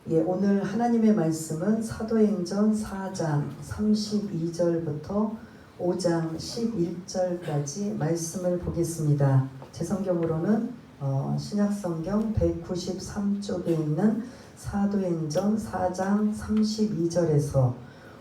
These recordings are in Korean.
오늘 하나님의 말씀은 사도행전 4장 32절부터 5장 11절까지 말씀을 보겠습니다. 제 성경으로는 신약성경 193쪽에 있는 사도행전 4장 32절에서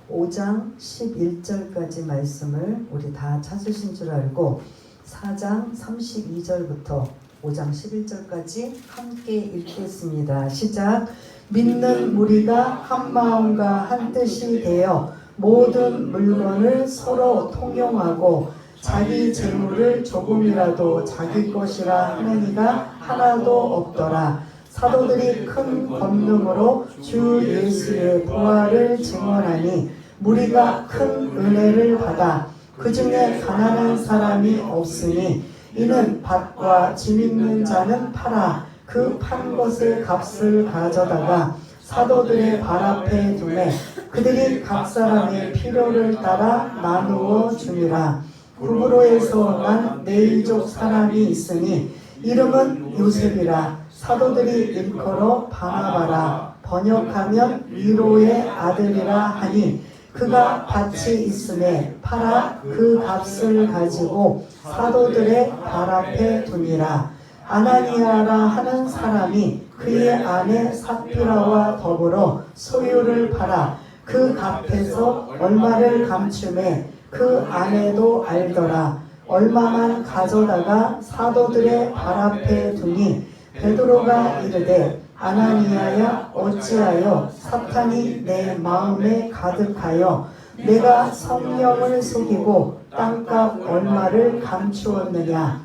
5장 11절까지 말씀을 우리 다 찾으신 줄 알고 4장 32절부터 5장 11절까지 함께 읽겠습니다. 시작. 믿는 무리가 한 마음과 한 뜻이 되어 모든 물건을 서로 통용하고 자기 재물을 조금이라도 자기 것이라 하느니가 하나도 없더라. 사도들이 큰 권능으로 주 예수의 부활을 증언하니 무리가 큰 은혜를 받아 그 중에 가난한 사람이 없으니 이는 밭과 짐 있는 자는 팔아 그 판 것의 값을 가져다가 사도들의 발 앞에 두매 그들이 각 사람의 필요를 따라 나누어 주니라. 구브로에서 난 네이족 사람이 있으니 이름은 요셉이라. 사도들이 일컬어 바나바라 번역하면 위로의 아들이라 하니 그가 밭이 있음에 팔아 그 값을 가지고 사도들의 발 앞에 두니라. 아나니아라 하는 사람이 그의 아내 삽비라와 더불어 소유를 팔아 그 값에서 얼마를 감추매 그 아내도 알더라. 얼마만 가져다가 사도들의 발 앞에 두니 베드로가 이르되 아나니아야 어찌하여 사탄이 내 마음에 가득하여 내가 성령을 속이고 땅값 얼마를 감추었느냐.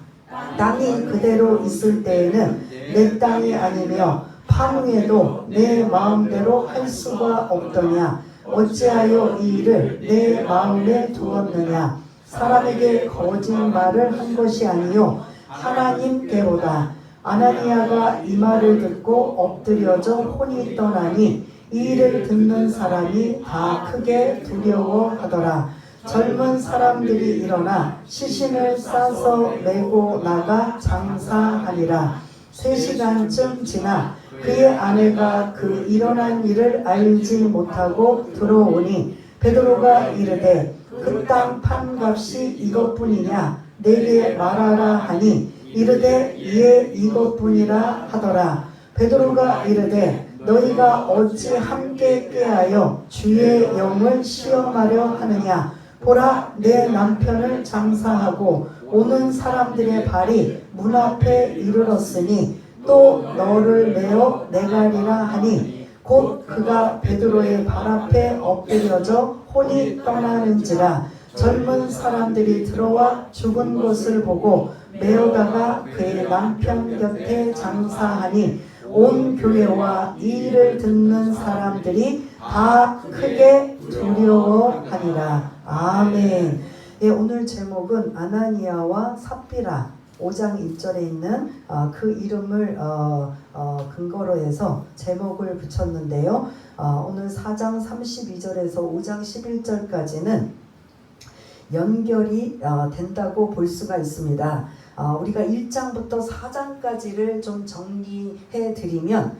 땅이 그대로 있을 때에는 내 땅이 아니며 파무에도 내 마음대로 할 수가 없더냐. 어찌하여 이 일을 내 마음에 두었느냐. 사람에게 거짓말을 한 것이 아니요 하나님께로다. 아나니아가 이 말을 듣고 엎드려져 혼이 떠나니 이 일을 듣는 사람이 다 크게 두려워하더라. 젊은 사람들이 일어나 시신을 싸서 메고 나가 장사하니라. 3시간쯤 지나 그의 아내가 그 일어난 일을 알지 못하고 들어오니 베드로가 이르되 그 땅 판값이 이것뿐이냐 내게 말하라 하니 이르되 예 이것뿐이라 하더라. 베드로가 이르되 너희가 어찌 함께 꾀하여 주의 영을 시험하려 하느냐. 보라 내 남편을 장사하고 오는 사람들의 발이 문 앞에 이르렀으니 또 너를 내어 내가리라 하니 곧 그가 베드로의 발 앞에 엎드려져 혼이 떠나는지라. 젊은 사람들이 들어와 죽은 것을 보고 메어다가 그의 남편 곁에 장사하니 온 교회와 이 일을 듣는 사람들이 다 크게 두려워하니라. 아멘. 오늘 제목은 아나니아와 삽비라 5장 1절에 있는 그 이름을 근거로 해서 제목을 붙였는데요. 오늘 4장 32절에서 5장 11절까지는 연결이 된다고 볼 수가 있습니다. 우리가 1장부터 4장까지를 좀 정리해 드리면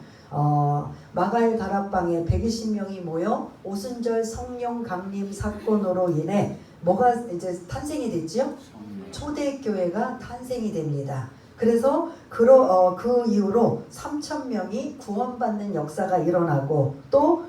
마가의 다락방에 120명이 모여 오순절 성령 강림 사건으로 인해 뭐가 이제 탄생이 됐죠? 초대교회가 탄생이 됩니다. 그래서 그 이후로 3,000명이 구원받는 역사가 일어나고 또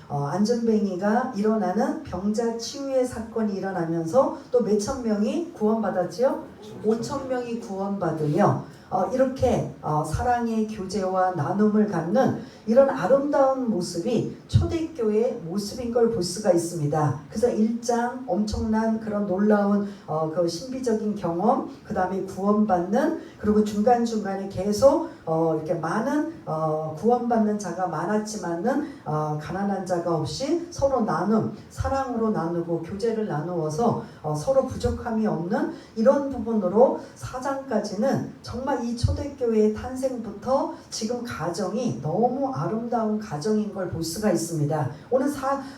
안전뱅이가 일어나는 병자 치유의 사건이 일어나면서 또 몇천 명이 구원받았지요? 5,000명이 구원받으며 이렇게 사랑의 교제와 나눔을 갖는 이런 아름다운 모습이 초대교회의 모습인 걸 볼 수가 있습니다. 그래서 1장 엄청난 그런 놀라운 그 신비적인 경험, 그 다음에 구원받는, 그리고 중간중간에 계속 이렇게 많은 구원받는 자가 많았지만은 가난한 자가 없이 서로 나눔, 사랑으로 나누고 교제를 나누어서 서로 부족함이 없는 이런 부분으로 4장까지는 정말 이 초대교회의 탄생부터 지금 가정이 너무 아름다운 가정인 걸 볼 수가 있습니다. 오늘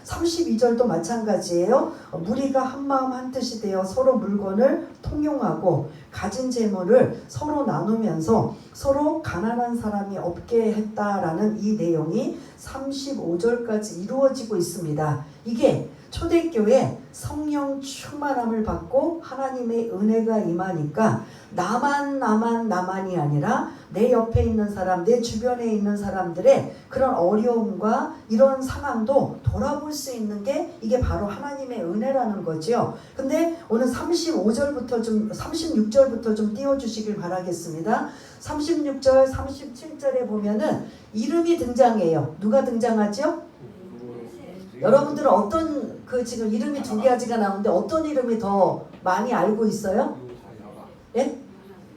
32절도 마찬가지예요. 무리가 한 마음 한 뜻이 되어 서로 물건을 통용하고 가진 재물을 서로 나누면서 서로 가난한 사람이 없게 했다라는 이 내용이 35절까지 이루어지고 있습니다. 이게 초대교회 성령 충만함을 받고 하나님의 은혜가 임하니까 나만이 아니라 내 옆에 있는 사람, 내 주변에 있는 사람들의 그런 어려움과 이런 상황도 돌아볼 수 있는 게 이게 바로 하나님의 은혜라는 거죠. 근데 오늘 36절부터 좀 띄워주시길 바라겠습니다. 36절, 37절에 보면은 이름이 등장해요. 누가 등장하죠? 여러분들은 어떤 지금 이름이 두 가지가 나오는데 어떤 이름이 더 많이 알고 있어요? 예?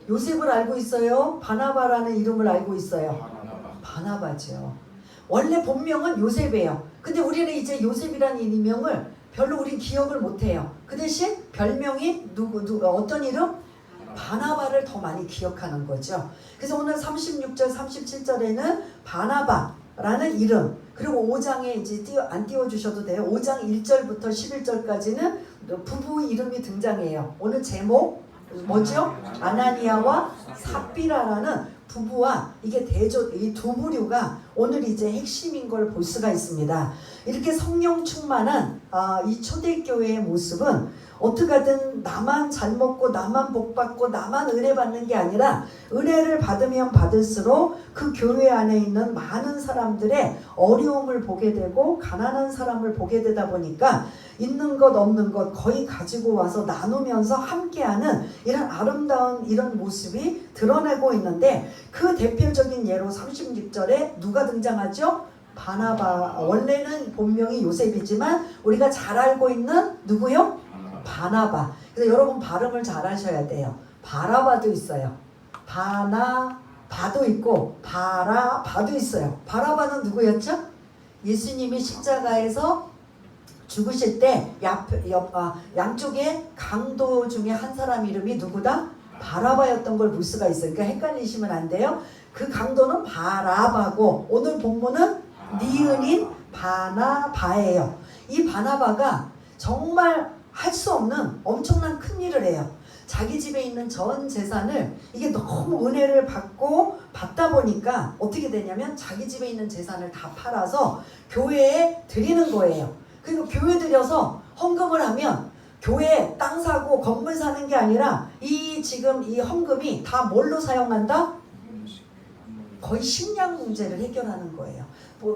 요셉을 알고 있어요? 바나바라는 이름을 알고 있어요? 바나바죠. 원래 본명은 요셉이에요. 근데 우리는 이제 요셉이라는 이명을 별로 우린 기억을 못해요. 그 대신 별명이 어떤 이름? 바나바를 더 많이 기억하는 거죠. 그래서 오늘 36절, 37절에는 바나바라는 이름, 그리고 5장에 이제 안 띄워주셔도 돼요. 5장 1절부터 11절까지는 부부 이름이 등장해요. 오늘 제목 뭐죠? 아나니아와 삽비라라는 부부와 이게 이 두 부류가 오늘 이제 핵심인 걸 볼 수가 있습니다. 이렇게 성령 충만한 이 초대교회의 모습은 어떻게 하든 나만 잘 먹고 나만 복 받고 나만 은혜 받는 게 아니라 은혜를 받으면 받을수록 그 교회 안에 있는 많은 사람들의 어려움을 보게 되고 가난한 사람을 보게 되다 보니까 있는 것 없는 것 거의 가지고 와서 나누면서 함께하는 이런 아름다운 이런 모습이 드러내고 있는데, 그 대표적인 예로 36절에 누가 등장하죠? 바나바. 원래는 본명이 요셉이지만 우리가 잘 알고 있는 누구요? 바나바. 그래서 여러분 발음을 잘 하셔야 돼요. 바라바도 있어요. 바나바도 있고 바라바도 있어요. 바라바는 누구였죠? 예수님이 십자가에서 죽으실 때 양쪽에 강도 중에 한 사람 이름이 누구다? 바라바였던 걸 볼 수가 있어요. 그러니까 헷갈리시면 안 돼요. 그 강도는 바라바고 오늘 본문은 니은인 바나바예요. 이 바나바가 정말 할 수 없는 엄청난 큰 일을 해요. 자기 집에 있는 전 재산을, 이게 너무 은혜를 받다 보니까 어떻게 되냐면 자기 집에 있는 재산을 다 팔아서 교회에 드리는 거예요. 그리고 교회 들여서 헌금을 하면 교회 땅 사고 건물 사는 게 아니라 지금 이 헌금이 다 뭘로 사용한다? 거의 식량 문제를 해결하는 거예요.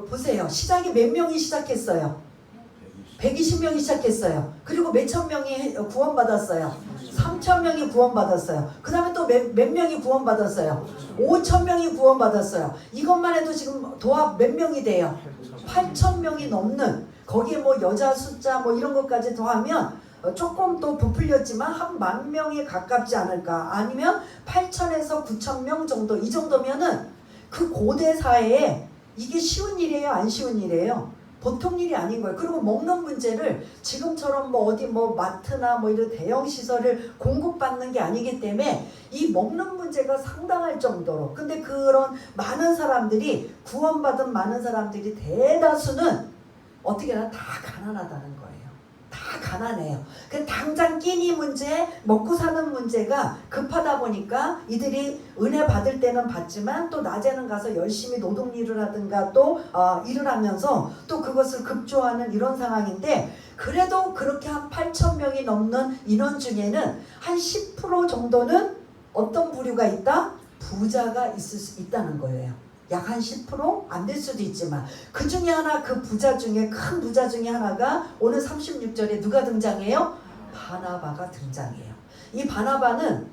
보세요. 시작이 몇 명이 시작했어요? 120명이 시작했어요. 그리고 몇천 명이 구원받았어요. 3천 명이 구원받았어요. 그 다음에 또 몇 명이 구원받았어요. 5천 명이 구원받았어요. 이것만 해도 지금 도합 몇 명이 돼요? 8천 명이 넘는, 거기에 뭐 여자 숫자 뭐 이런 것까지 더하면 조금 또 부풀렸지만 한 10,000명에 가깝지 않을까. 아니면 8천에서 9천 명 정도. 이 정도면은 그 고대 사회에 이게 쉬운 일이에요? 안 쉬운 일이에요? 보통 일이 아닌 거예요. 그리고 먹는 문제를 지금처럼 어디 마트나 이런 대형 시설을 공급받는 게 아니기 때문에 이 먹는 문제가 상당할 정도로. 근데 그런 많은 사람들이, 구원받은 많은 사람들이 대다수는 어떻게 하나 다 가난하다는 거예요. 다 가난해요. 그 당장 끼니 문제, 먹고 사는 문제가 급하다 보니까 이들이 은혜 받을 때는 받지만 또 낮에는 가서 열심히 노동 일을 하든가 또 일을 하면서 또 그것을 급조하는 이런 상황인데, 그래도 그렇게 한 8,000명이 넘는 인원 중에는 한 10% 정도는 어떤 부류가 있다? 부자가 있다는 거예요. 약 한 10%? 안 될 수도 있지만 그 중에 하나, 그 부자 중에, 큰 부자 중에 하나가 오늘 36절에 누가 등장해요? 바나바가 등장해요. 이 바나바는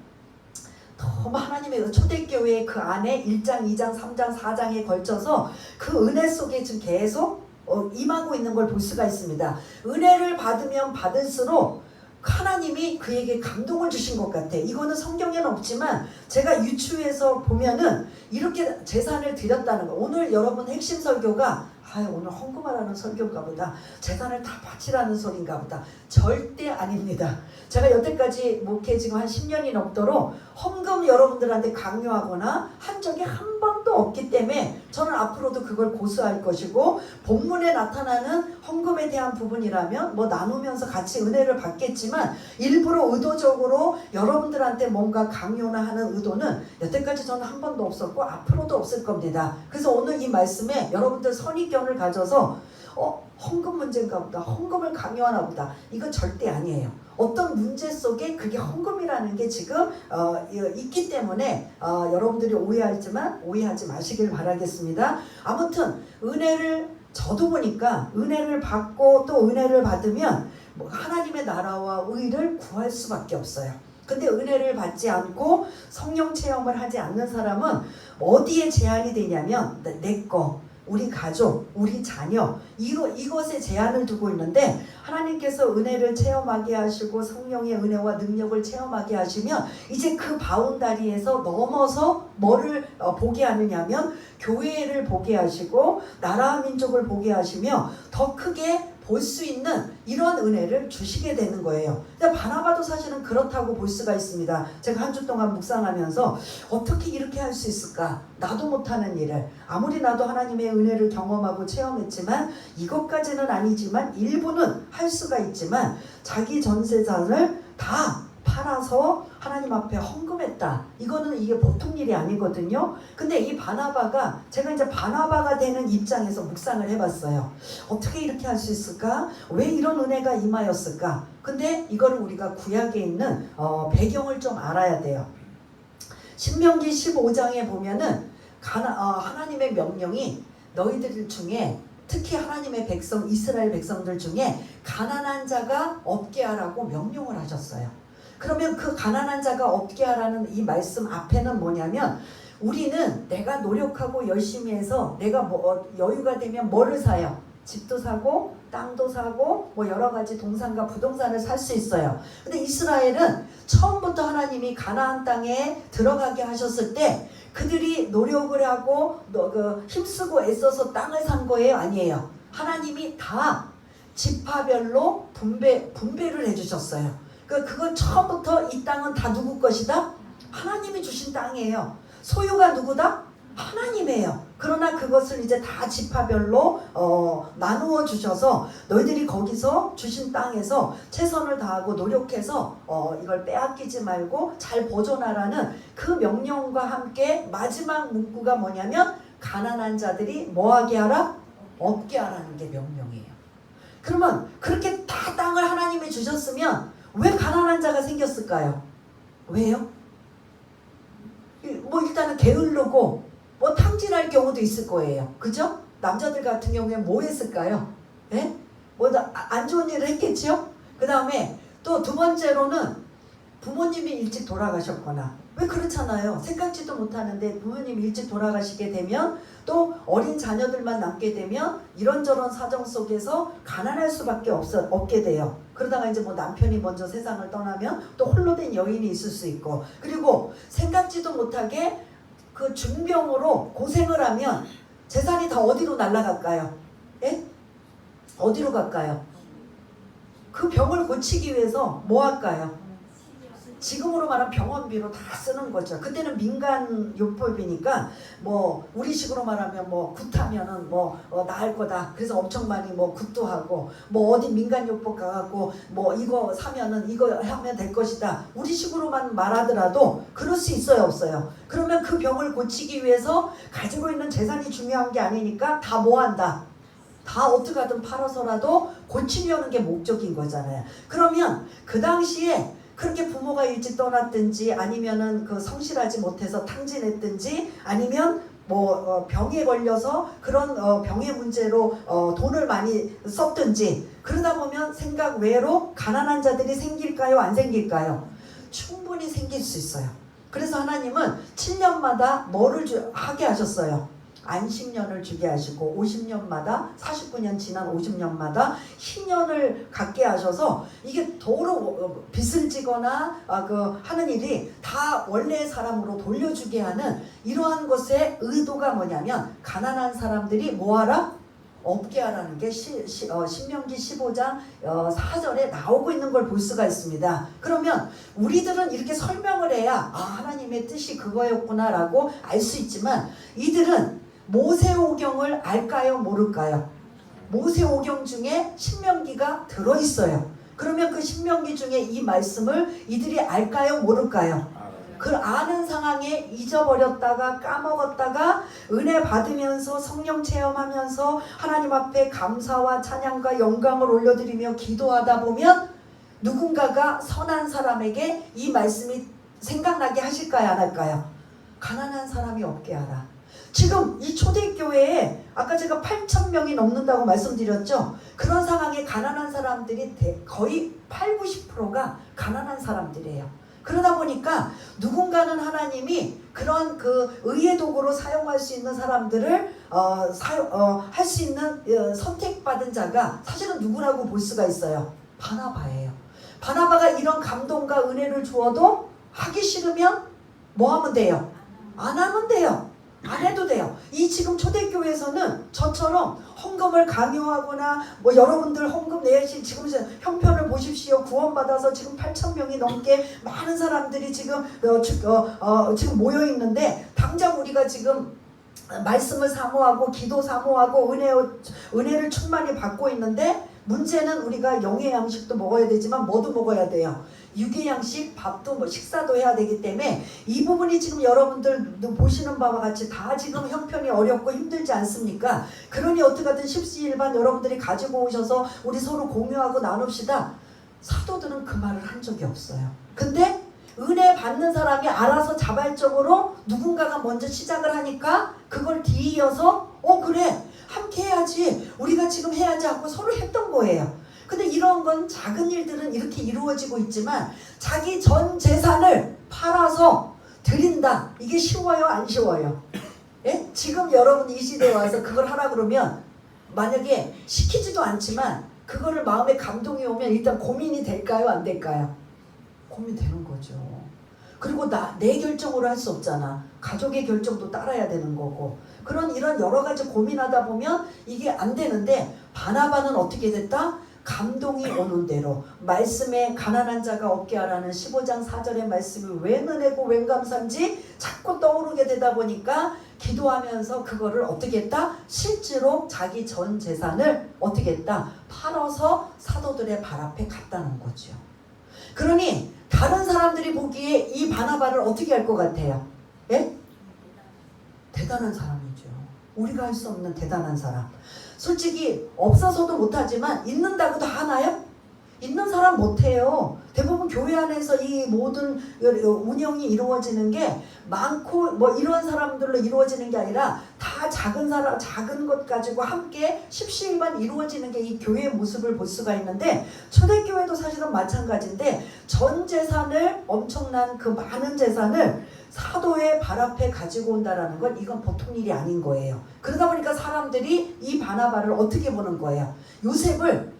너무 하나님의 초대교회 그 안에 1장, 2장, 3장, 4장에 걸쳐서 그 은혜 속에 지금 계속 임하고 있는 걸 볼 수가 있습니다. 은혜를 받으면 받을수록 하나님이 그에게 감동을 주신 것 같아. 이거는 성경에는 없지만 제가 유추해서 보면은 이렇게 재산을 드렸다는 거. 오늘 여러분 핵심 설교가 아, 오늘 헌금하라는 설교인가 보다, 재산을 다 바치라는 소리인가 보다. 절대 아닙니다. 제가 여태까지 목회 지금 한 10년이 넘도록 헌금 여러분들한테 강요하거나 한 적이 한 번도 없기 때문에 저는 앞으로도 그걸 고수할 것이고, 본문에 나타나는 헌금에 대한 부분이라면 뭐 나누면서 같이 은혜를 받겠지만, 일부러 의도적으로 여러분들한테 뭔가 강요나 하는 의도는 여태까지 저는 한 번도 없었고 앞으로도 없을 겁니다. 그래서 오늘 이 말씀에 여러분들 선입견을 가져서 헌금 문제인가 보다, 헌금을 강요하나 보다, 이건 절대 아니에요. 어떤 문제 속에 그게 헌금이라는 게 지금 있기 때문에 여러분들이 오해하지만 오해하지 마시길 바라겠습니다. 아무튼 은혜를 저도 보니까 은혜를 받고 또 은혜를 받으면 하나님의 나라와 의를 구할 수밖에 없어요. 근데 은혜를 받지 않고 성령 체험을 하지 않는 사람은 어디에 제한이 되냐면 내 거, 우리 가족, 우리 자녀, 이것에 제한을 두고 있는데, 하나님께서 은혜를 체험하게 하시고 성령의 은혜와 능력을 체험하게 하시면 이제 그 바운다리에서 넘어서 뭐를 보게 하느냐면 교회를 보게 하시고 나라와 민족을 보게 하시며 더 크게 볼 수 있는 이런 은혜를 주시게 되는 거예요. 근데 바나바도 사실은 그렇다고 볼 수가 있습니다. 제가 한 주 동안 묵상하면서 어떻게 이렇게 할 수 있을까? 나도 못하는 일을, 아무리 나도 하나님의 은혜를 경험하고 체험했지만 이것까지는 아니지만 일부는 할 수가 있지만 자기 전재산을 다 팔아서 하나님 앞에 헌금했다. 이게 보통 일이 아니거든요. 근데 이 바나바가, 제가 이제 바나바가 되는 입장에서 묵상을 해봤어요. 어떻게 이렇게 할 수 있을까? 왜 이런 은혜가 임하였을까? 근데 이거를 우리가 구약에 있는 배경을 좀 알아야 돼요. 신명기 15장에 보면은 하나님의 명령이 너희들 중에, 특히 하나님의 백성, 이스라엘 백성들 중에 가난한 자가 없게 하라고 명령을 하셨어요. 그러면 그 가난한 자가 없게 하라는 이 말씀 앞에는 뭐냐면, 우리는 내가 노력하고 열심히 해서 내가 여유가 되면 뭐를 사요? 집도 사고 땅도 사고 뭐 여러 가지 동산과 부동산을 살 수 있어요. 근데 이스라엘은 처음부터 하나님이 가나안 땅에 들어가게 하셨을 때 그들이 노력을 하고 힘쓰고 애써서 땅을 산 거예요? 아니에요. 하나님이 다 지파별로 분배를 해주셨어요. 그건 처음부터 이 땅은 다 누구 것이다? 하나님이 주신 땅이에요. 소유가 누구다? 하나님이에요. 그러나 그것을 이제 다 지파별로 나누어 주셔서 너희들이 거기서 주신 땅에서 최선을 다하고 노력해서 이걸 빼앗기지 말고 잘 보존하라는 그 명령과 함께 마지막 문구가 뭐냐면, 가난한 자들이 뭐하게 하라? 없게 하라는 게 명령이에요. 그러면 그렇게 다 땅을 하나님이 주셨으면 왜 가난한 자가 생겼을까요? 왜요? 일단은 게으르고 탕진할 경우도 있을 거예요. 그죠? 남자들 같은 경우에 뭐 했을까요? 예? 안 좋은 일을 했겠죠? 그 다음에 또 두 번째로는 부모님이 일찍 돌아가셨거나, 왜 그렇잖아요. 생각지도 못하는데 부모님이 일찍 돌아가시게 되면 또 어린 자녀들만 남게 되면 이런저런 사정 속에서 가난할 수밖에 없게 돼요. 그러다가 이제 남편이 먼저 세상을 떠나면 또 홀로 된 여인이 있을 수 있고, 그리고 생각지도 못하게 그 중병으로 고생을 하면 재산이 다 어디로 날아갈까요? 예? 어디로 갈까요? 그 병을 고치기 위해서 뭐 할까요? 지금으로 말하면 병원비로 다 쓰는 거죠. 그때는 민간요법이니까 우리식으로 말하면 굿하면은 나을 거다. 그래서 엄청 많이 굿도 하고 어디 민간요법 가갖고 이거 사면은 이거 하면 될 것이다. 우리식으로만 말하더라도 그럴 수 있어요, 없어요? 그러면 그 병을 고치기 위해서 가지고 있는 재산이 중요한 게 아니니까 다 뭐 한다? 다 어떻게 하든 팔아서라도 고치려는 게 목적인 거잖아요. 그러면 그 당시에 그렇게 부모가 일찍 떠났든지 아니면은 성실하지 못해서 탕진했든지 아니면 병에 걸려서 그런 병의 문제로 돈을 많이 썼든지, 그러다 보면 생각 외로 가난한 자들이 생길까요? 안 생길까요? 충분히 생길 수 있어요. 그래서 하나님은 7년마다 뭐를 하게 하셨어요? 안식년을 주게 하시고 50년마다 49년 지난 50년마다 희년을 갖게 하셔서 이게 도로 빚을 지거나 하는 일이 다 원래의 사람으로 돌려주게 하는 이러한 것의 의도가 뭐냐면, 가난한 사람들이 뭐하라? 없게 하라는 게 신명기 15장 4절에 나오고 있는 걸 볼 수가 있습니다. 그러면 우리들은 이렇게 설명을 해야 하나님의 뜻이 그거였구나 라고 알 수 있지만 이들은 모세오경을 알까요 모를까요? 모세오경 중에 신명기가 들어있어요. 그러면 그 신명기 중에 이 말씀을 이들이 알까요 모를까요? 그 아는 상황에 잊어버렸다가 까먹었다가 은혜 받으면서 성령 체험하면서 하나님 앞에 감사와 찬양과 영광을 올려드리며 기도하다 보면 누군가가 선한 사람에게 이 말씀이 생각나게 하실까요 안 할까요? 가난한 사람이 없게 하라. 지금 이 초대교회에 아까 제가 8,000명이 넘는다고 말씀드렸죠. 그런 상황에 가난한 사람들이 거의 80~90%가 가난한 사람들이에요. 그러다 보니까 누군가는 하나님이 그런 그 의의 도구로 사용할 수 있는 사람들을 할 수 있는 선택받은 자가 사실은 누구라고 볼 수가 있어요. 바나바예요. 바나바가 이런 감동과 은혜를 주어도 하기 싫으면 뭐 하면 돼요? 안 하면 돼요. 안 해도 돼요. 이 지금 초대교회에서는 저처럼 헌금을 강요하거나 뭐 여러분들 헌금 내야지 지금 형편을 보십시오. 구원받아서 지금 8,000명이 넘게 많은 사람들이 지금 지금 모여 있는데 당장 우리가 지금 말씀을 사모하고 기도 사모하고 은혜를 충만히 받고 있는데 문제는 우리가 영의 양식도 먹어야 되지만 뭐도 먹어야 돼요? 육의 양식, 밥도 뭐 식사도 해야 되기 때문에 이 부분이 지금 여러분들 보시는 바와 같이 다 지금 형편이 어렵고 힘들지 않습니까? 그러니 어떻게든 십시일반 여러분들이 가지고 오셔서 우리 서로 공유하고 나눕시다. 사도들은 그 말을 한 적이 없어요. 근데 은혜 받는 사람이 알아서 자발적으로 누군가가 먼저 시작을 하니까 그걸 뒤이어서 그래 함께 해야지 우리가 지금 해야지 하고 서로 했던 거예요. 근데 이런 건 작은 일들은 이렇게 이루어지고 있지만 자기 전 재산을 팔아서 드린다. 이게 쉬워요 안 쉬워요? 예? 지금 여러분이 이 시대에 와서 그걸 하라 그러면 만약에 시키지도 않지만 그거를 마음에 감동이 오면 일단 고민이 될까요 안 될까요? 고민되는 거죠. 그리고 내 결정으로 할 수 없잖아. 가족의 결정도 따라야 되는 거고. 이런 여러 가지 고민하다 보면 이게 안 되는데 바나바는 어떻게 됐다? 감동이 오는 대로 말씀에 가난한 자가 없게 하라는 15장 4절의 말씀이 웬 은혜고 웬 감사인지 자꾸 떠오르게 되다 보니까 기도하면서 그거를 어떻게 했다? 실제로 자기 전 재산을 어떻게 했다? 팔아서 사도들의 발 앞에 갔다는 거죠. 그러니 다른 사람들이 보기에 이 바나바를 어떻게 할 것 같아요? 예? 대단한 사람이죠. 우리가 할 수 없는 대단한 사람. 솔직히 없어서도 못하지만 있는다고 다 하나요? 있는 사람 못해요. 대부분 교회 안에서 이 모든 운영이 이루어지는 게 많고 뭐 이런 사람들로 이루어지는 게 아니라 다 작은 것 가지고 함께 십시일반 이루어지는 게 이 교회의 모습을 볼 수가 있는데 초대교회도 사실은 마찬가지인데 전 재산을 엄청난 그 많은 재산을 사도의 발 앞에 가지고 온다라는 건 이건 보통 일이 아닌 거예요. 그러다 보니까 사람들이 이 바나바를 어떻게 보는 거예요? 요셉을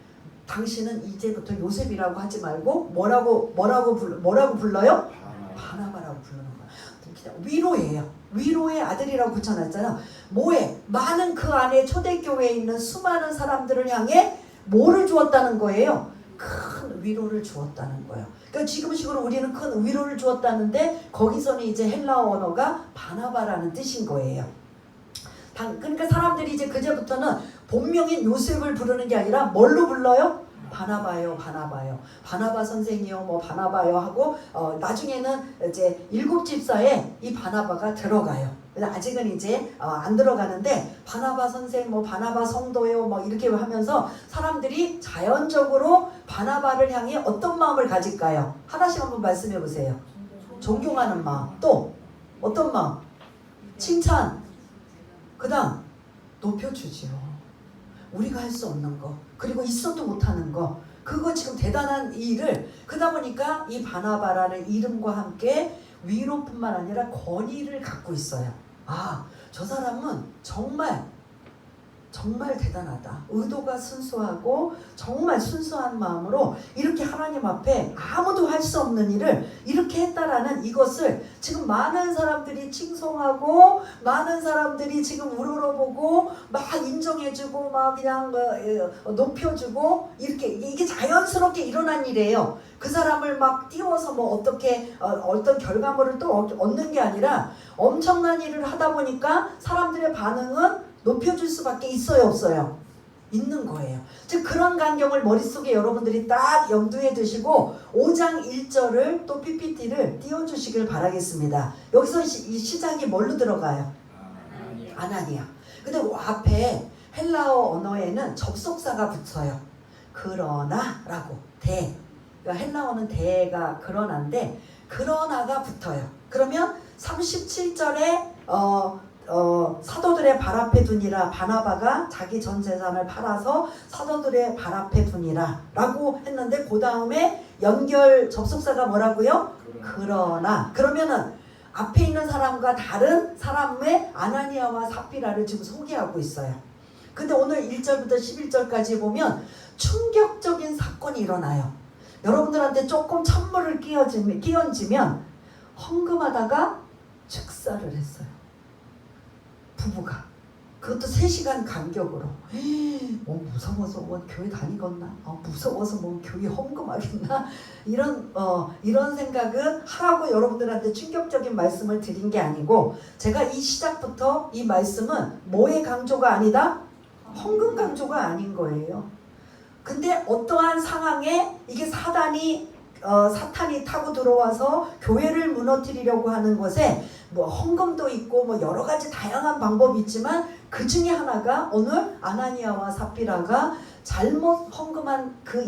당신은 이제부터 요셉이라고 하지 말고 뭐라고 불러요? 바나바라고 부르는 거야. 위로예요. 위로의 아들이라고 붙여놨잖아. 뭐에? 많은 그 안에 초대교회에 있는 수많은 사람들을 향해 뭐를 주었다는 거예요? 큰 위로를 주었다는 거예요. 그러니까 지금식으로 우리는 큰 위로를 주었다는데 거기서는 이제 헬라어 언어가 바나바라는 뜻인 거예요. 그러니까 사람들이 이제 그제부터는 본명인 요셉을 부르는 게 아니라 뭘로 불러요? 바나바요, 바나바요. 바나바 선생이요, 뭐 바나바요 하고 나중에는 이제 7집사에 이 바나바가 들어가요. 아직은 이제 안 들어가는데 바나바 선생, 뭐 바나바 성도요, 뭐 이렇게 하면서 사람들이 자연적으로 바나바를 향해 어떤 마음을 가질까요? 하나씩 한번 말씀해 보세요. 존경하는 마음. 또 어떤 마음? 칭찬. 그 다음 높여주지요. 우리가 할 수 없는 거 그리고 있어도 못하는 거 그거 지금 대단한 일을 그러다 보니까 이 바나바라는 이름과 함께 위로뿐만 아니라 권위를 갖고 있어요. 저 사람은 정말 정말 대단하다. 의도가 순수하고 정말 순수한 마음으로 이렇게 하나님 앞에 아무도 할 수 없는 일을 이렇게 했다라는 이것을 지금 많은 사람들이 칭송하고 많은 사람들이 지금 우러러보고 막 인정해주고 막 그냥 높여주고 이렇게 이게 자연스럽게 일어난 일이에요. 그 사람을 막 띄워서 뭐 어떻게 어떤 결과물을 또 얻는 게 아니라 엄청난 일을 하다 보니까 사람들의 반응은 높여줄 수밖에 있어요, 없어요? 있는 거예요. 즉 그런 광경을 머릿속에 여러분들이 딱 염두에 두시고 5장 1절을 또 PPT를 띄워주시길 바라겠습니다. 여기서 이 시작이 뭘로 들어가요? 아나니아. 근데 앞에 헬라어 언어에는 접속사가 붙어요. 그러나 라고 그러니까 헬라어는 대가 그러나인데 그러나가 붙어요. 그러면 37절에 사도들의 발 앞에 두니라 바나바가 자기 전 재산을 팔아서 사도들의 발 앞에 두니라 라고 했는데 그 다음에 연결 접속사가 뭐라고요? 그러나. 그러면은 앞에 있는 사람과 다른 사람의 아나니아와 삽비라를 지금 소개하고 있어요. 근데 오늘 1절부터 11절까지 보면 충격적인 사건이 일어나요. 여러분들한테 조금 찬물을 끼얹으면 헝금하다가 축사를 했어요. 부부가. 그것도 3시간 간격으로. 무서워서 뭐 교회 다니겠나? 무서워서 뭐 교회 헌금하겠나? 이런 생각은 하라고 여러분들한테 충격적인 말씀을 드린 게 아니고 제가 이 시작부터 이 말씀은 뭐의 강조가 아니다? 헌금 강조가 아닌 거예요. 근데 어떠한 상황에 이게 사탄이 타고 들어와서 교회를 무너뜨리려고 하는 것에 뭐 헌금도 있고 뭐 여러 가지 다양한 방법이 있지만 그 중에 하나가 오늘 아나니아와 삽비라가 잘못 헌금한 그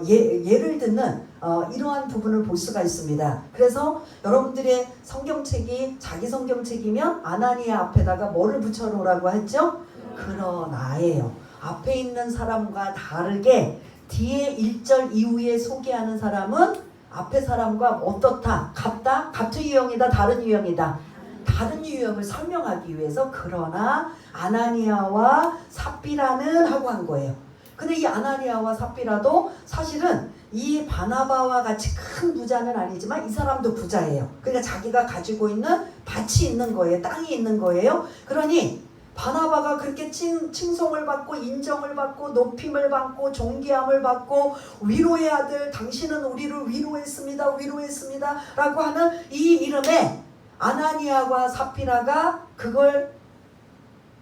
예를 듣는 이러한 부분을 볼 수가 있습니다. 그래서 여러분들의 성경책이 자기 성경책이면 아나니아 앞에다가 뭐를 붙여놓으라고 했죠? 그러나예요. 앞에 있는 사람과 다르게 뒤에 1절 이후에 소개하는 사람은 앞에 사람과 어떻다? 같다? 같은 유형이다? 다른 유형이다? 다른 유형을 설명하기 위해서 그러나 아나니아와 삽비라는 하고 한 거예요. 근데 이 아나니아와 삽비라도 사실은 이 바나바와 같이 큰 부자는 아니지만 이 사람도 부자예요. 그러니까 자기가 가지고 있는 밭이 있는 거예요. 땅이 있는 거예요. 그러니 바나바가 그렇게 칭송을 받고 인정을 받고 높임을 받고 존귀함을 받고 위로의 아들 당신은 우리를 위로했습니다 라고 하는 이 이름에 아나니아와 삽비라가 그걸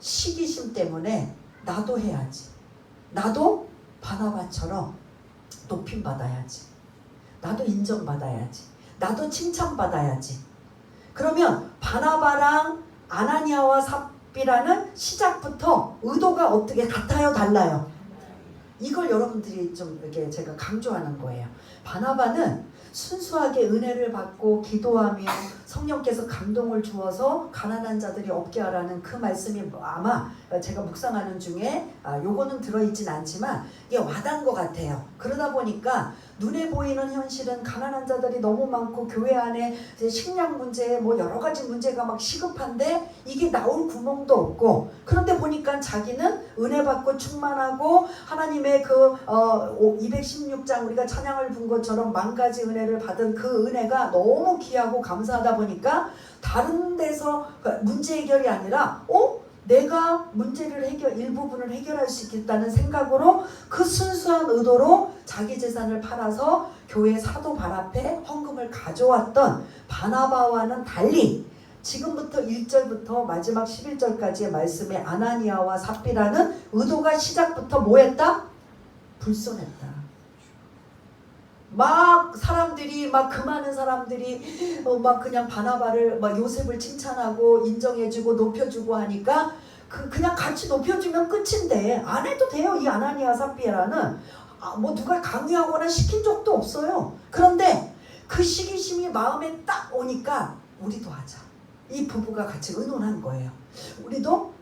시기심 때문에 나도 해야지, 나도 바나바처럼 높임 받아야지, 나도 인정받아야지, 나도 칭찬받아야지. 그러면 바나바랑 아나니아와 삽비라는 시작부터 의도가 어떻게 같아요, 달라요? 이걸 여러분들이 좀 이렇게 제가 강조하는 거예요. 바나바는 순수하게 은혜를 받고 기도하며 성령께서 감동을 주어서 가난한 자들이 없게 하라는 그 말씀이 아마 제가 묵상하는 중에 요거는 들어있진 않지만 이게 와닿은 것 같아요. 그러다 보니까 눈에 보이는 현실은 가난한 자들이 너무 많고 교회 안에 식량 문제 뭐 여러 가지 문제가 막 시급한데 이게 나올 구멍도 없고, 그런데 보니까 자기는 은혜 받고 충만하고 하나님의 그 216장 우리가 찬양을 부른 것처럼 만 가지 은혜를 받은 그 은혜가 너무 귀하고 감사하다 보니까 다른 데서 문제 해결이 아니라 내가 문제를 일부분을 해결할 수 있겠다는 생각으로 그 순수한 의도로 자기 재산을 팔아서 교회 사도 발 앞에 헌금을 가져왔던 바나바와는 달리 지금부터 1절부터 마지막 11절까지의 말씀에 아나니아와 삽비라는 의도가 시작부터 뭐했다? 불손했다. 막 사람들이 막 그 많은 사람들이 막 그냥 바나바를 막 요셉을 칭찬하고 인정해주고 높여주고 하니까 그냥 같이 높여주면 끝인데 안 해도 돼요. 이 아나니아 삽비라는 뭐 누가 강요하거나 시킨 적도 없어요. 그런데 그 시기심이 마음에 딱 오니까 우리도 하자. 이 부부가 같이 의논한 거예요. 우리도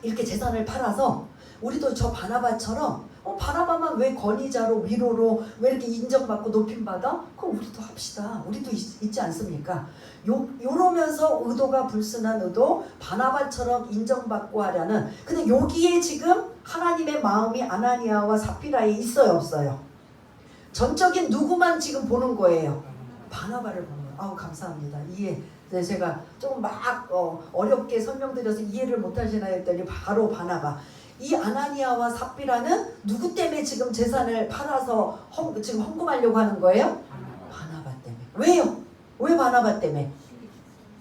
이렇게 재산을 팔아서 우리도 저 바나바처럼 바나바만 왜 권위자로 위로로 왜 이렇게 인정받고 높임받아? 그럼 우리도 합시다. 우리도 있지 않습니까? 요러면서 의도가 불순한 의도, 바나바처럼 인정받고 하려는. 근데 여기에 지금 하나님의 마음이 아나니아와 삽비라에 있어요, 없어요? 전적인 누구만 지금 보는 거예요? 바나바를 보는 거예요. 아우, 감사합니다. 이해. 제가 조금 막 어렵게 설명드려서 이해를 못하시나 했더니 바로 바나바. 이 아나니아와 삽비라는 누구 때문에 지금 재산을 팔아서 지금 헌금하려고 하는 거예요? 바나바 때문에. 왜요? 왜 바나바 때문에?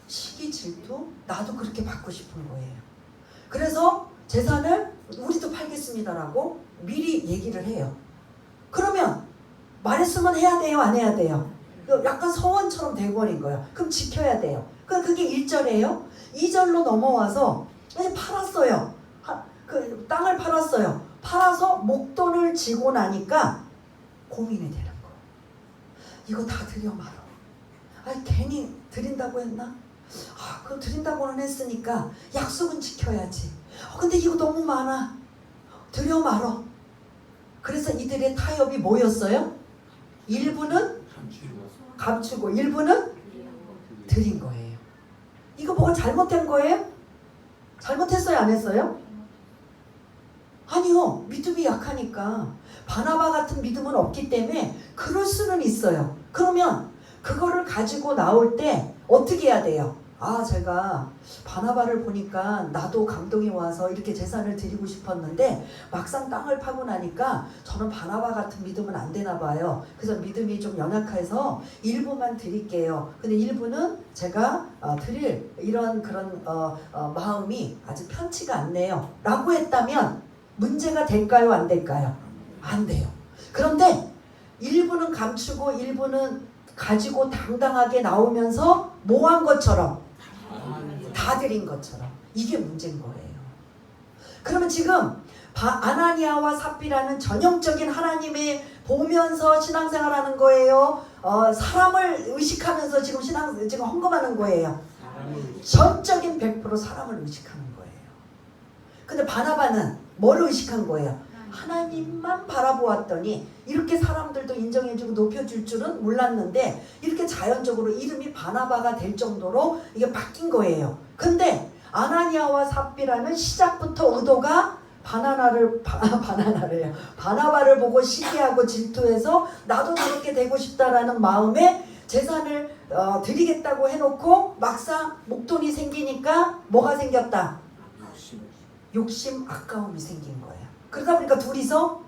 시기 질투? 나도 그렇게 받고 싶은 거예요. 그래서 재산을 우리도 팔겠습니다라고 미리 얘기를 해요. 그러면 말했으면 해야 돼요? 안 해야 돼요? 약간 서원처럼 돼버린 거예요. 그럼 지켜야 돼요. 그게 1절이에요. 2절로 넘어와서 이제 팔았어요. 그 땅을 팔았어요. 팔아서 목돈을 지고 나니까 고민이 되는 거. 이거 다 드려 말어. 괜히 드린다고 했나? 그럼 드린다고는 했으니까 약속은 지켜야지. 근데 이거 너무 많아. 드려 말어. 그래서 이들의 타협이 뭐였어요? 일부는 감추고 일부는 드린 거예요. 이거 뭐가 잘못된 거예요? 잘못했어요? 안 했어요? 아니요. 믿음이 약하니까. 바나바 같은 믿음은 없기 때문에 그럴 수는 있어요. 그러면 그거를 가지고 나올 때 어떻게 해야 돼요? 제가 바나바를 보니까 나도 감동이 와서 이렇게 재산을 드리고 싶었는데 막상 땅을 파고 나니까 저는 바나바 같은 믿음은 안 되나 봐요. 그래서 믿음이 좀 연약해서 일부만 드릴게요. 근데 일부는 제가 드릴 이런 그런 마음이 아주 편치가 않네요. 라고 했다면 문제가 될까요? 안 될까요? 안 돼요. 그런데 일부는 감추고 일부는 가지고 당당하게 나오면서 뭐 한 것처럼 다 드린 것처럼. 이게 문제인 거예요. 그러면 지금 아나니아와 삽비라는 전형적인 하나님의 보면서 신앙생활하는 거예요? 사람을 의식하면서 지금 지금 헌금하는 거예요? 전적인 100% 사람을 의식하는 거예요. 근데 바나바는 뭘 의식한 거예요? 하나님만 바라보았더니 이렇게 사람들도 인정해주고 높여줄 줄은 몰랐는데 이렇게 자연적으로 이름이 바나바가 될 정도로 이게 바뀐 거예요. 근데 아나니아와 삽비라는 시작부터 의도가 바나바를 보고 시기하고 질투해서 나도 저렇게 되고 싶다라는 마음에 재산을 드리겠다고 해놓고 막상 목돈이 생기니까 뭐가 생겼다? 욕심, 아까움이 생긴 거예요. 그러다 보니까 둘이서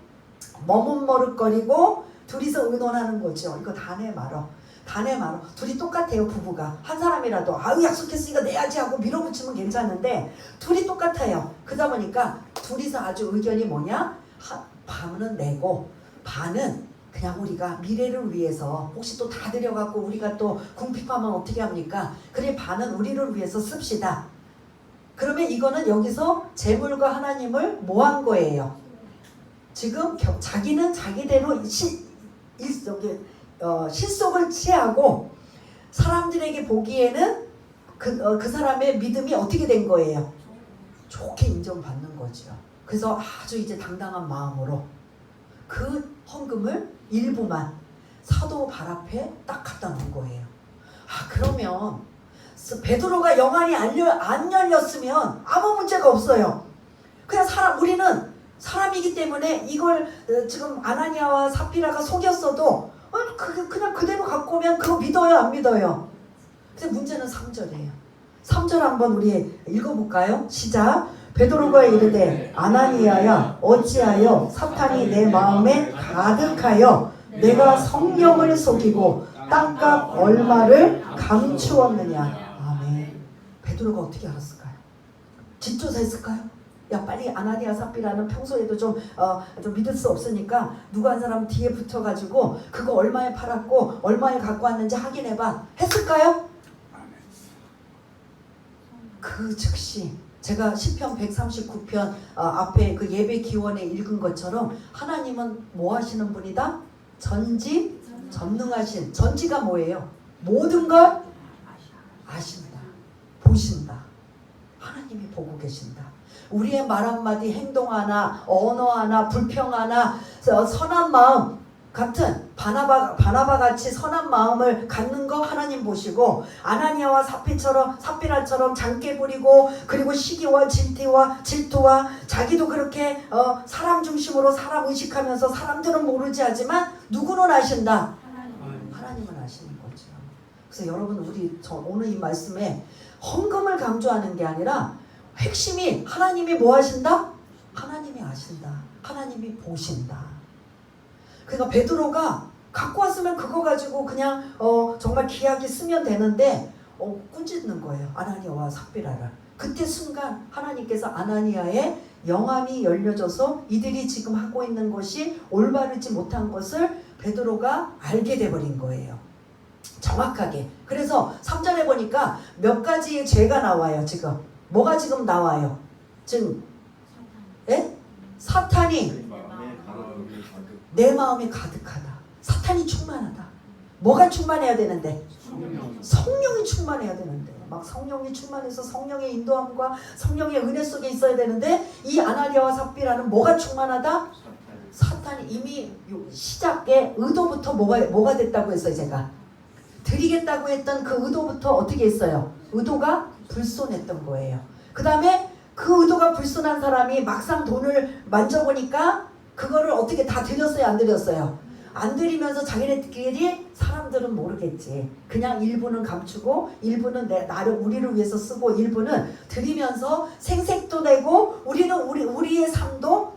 머뭇머뭇거리고 둘이서 의논하는 거죠. 이거 다 내 말어. 다 내 말어. 둘이 똑같아요. 부부가. 한 사람이라도 약속했으니까 내야지 하고 밀어붙이면 괜찮은데 둘이 똑같아요. 그러다 보니까 둘이서 아주 의견이 뭐냐? 반은 내고 반은 그냥 우리가 미래를 위해서 혹시 또 다 들여갖고 우리가 또 궁핍하면 어떻게 합니까? 그래 반은 우리를 위해서 씁시다. 그러면 이거는 여기서 재물과 하나님을 뭐 한 거예요? 지금 자기는 자기대로 실속을 취하고 사람들에게 보기에는 그 사람의 믿음이 어떻게 된 거예요? 좋게 인정받는 거죠. 그래서 아주 이제 당당한 마음으로 그 헌금을 일부만 사도 발 앞에 딱 갖다 놓은 거예요. 그러면 베드로가 영안이 안 열렸으면 아무 문제가 없어요. 그냥 우리는 사람이기 때문에 이걸 지금 아나니아와 삽비라가 속였어도 그냥 그대로 갖고 오면 그거 믿어요? 안 믿어요? 근데 문제는 3절이에요. 3절 한번 우리 읽어볼까요? 시작. 베드로가 이르되 아나니아야 어찌하여 사탄이 내 마음에 가득하여 내가 성령을 속이고 땅값 얼마를 감추었느냐. 베드로가 어떻게 알았을까요? 뒷조사했을까요? 야 빨리 아나니아 삽비라는 평소에도 좀 믿을 수 없으니까 누구 한 사람 뒤에 붙어가지고 그거 얼마에 팔았고 얼마에 갖고 왔는지 확인해봐. 했을까요? 그 즉시 제가 시편 139편 앞에 그 예배 기원에 읽은 것처럼 하나님은 뭐 하시는 분이다? 전능하신. 전지가 뭐예요? 모든 걸 아신다. 보신다. 하나님이 보고 계신다. 우리의 말 한마디, 행동 하나, 언어 하나, 불평 하나, 선한 마음 같은 바나바 같이 선한 마음을 갖는 거 하나님 보시고, 아나니아와 삽비라처럼 장깨 부리고, 그리고 시기와 질투와 자기도 그렇게 사람 중심으로 사람 의식하면서 사람들은 모르지 하지만 누구는 아신다? 하나님은 아시는 거죠. 그래서 여러분, 오늘 이 말씀에 헌금을 강조하는 게 아니라 핵심이 하나님이 뭐 하신다? 하나님이 아신다. 하나님이 보신다. 그러니까 베드로가 갖고 왔으면 그거 가지고 그냥 정말 귀하게 쓰면 되는데 꾸짖는 거예요. 아나니아와 삽비라를. 그때 순간 하나님께서 아나니아의 영암이 열려져서 이들이 지금 하고 있는 것이 올바르지 못한 것을 베드로가 알게 돼버린 거예요. 정확하게. 그래서 3절에 보니까 몇 가지의 죄가 나와요. 지금 뭐가 지금 나와요? 지금 사탄이 내 마음이 가득하다. 사탄이 충만하다. 뭐가 충만해야 되는데? 성령이 충만해야 되는데, 막 성령이 충만해서 성령의 인도함과 성령의 은혜 속에 있어야 되는데, 이 아나니아와 삽비라는 뭐가 충만하다? 사탄이 이미 시작의 의도부터 뭐가 됐다고 했어요. 제가 드리겠다고 했던 그 의도부터 어떻게 했어요? 의도가 불손했던 거예요. 그 다음에 그 의도가 불손한 사람이 막상 돈을 만져보니까 그거를 어떻게 다 드렸어요? 안 드렸어요? 안 드리면서 자기네들끼리, 사람들은 모르겠지, 그냥 일부는 감추고 일부는 나를 우리를 위해서 쓰고 일부는 드리면서 생색도 내고, 우리는 우리의 삶도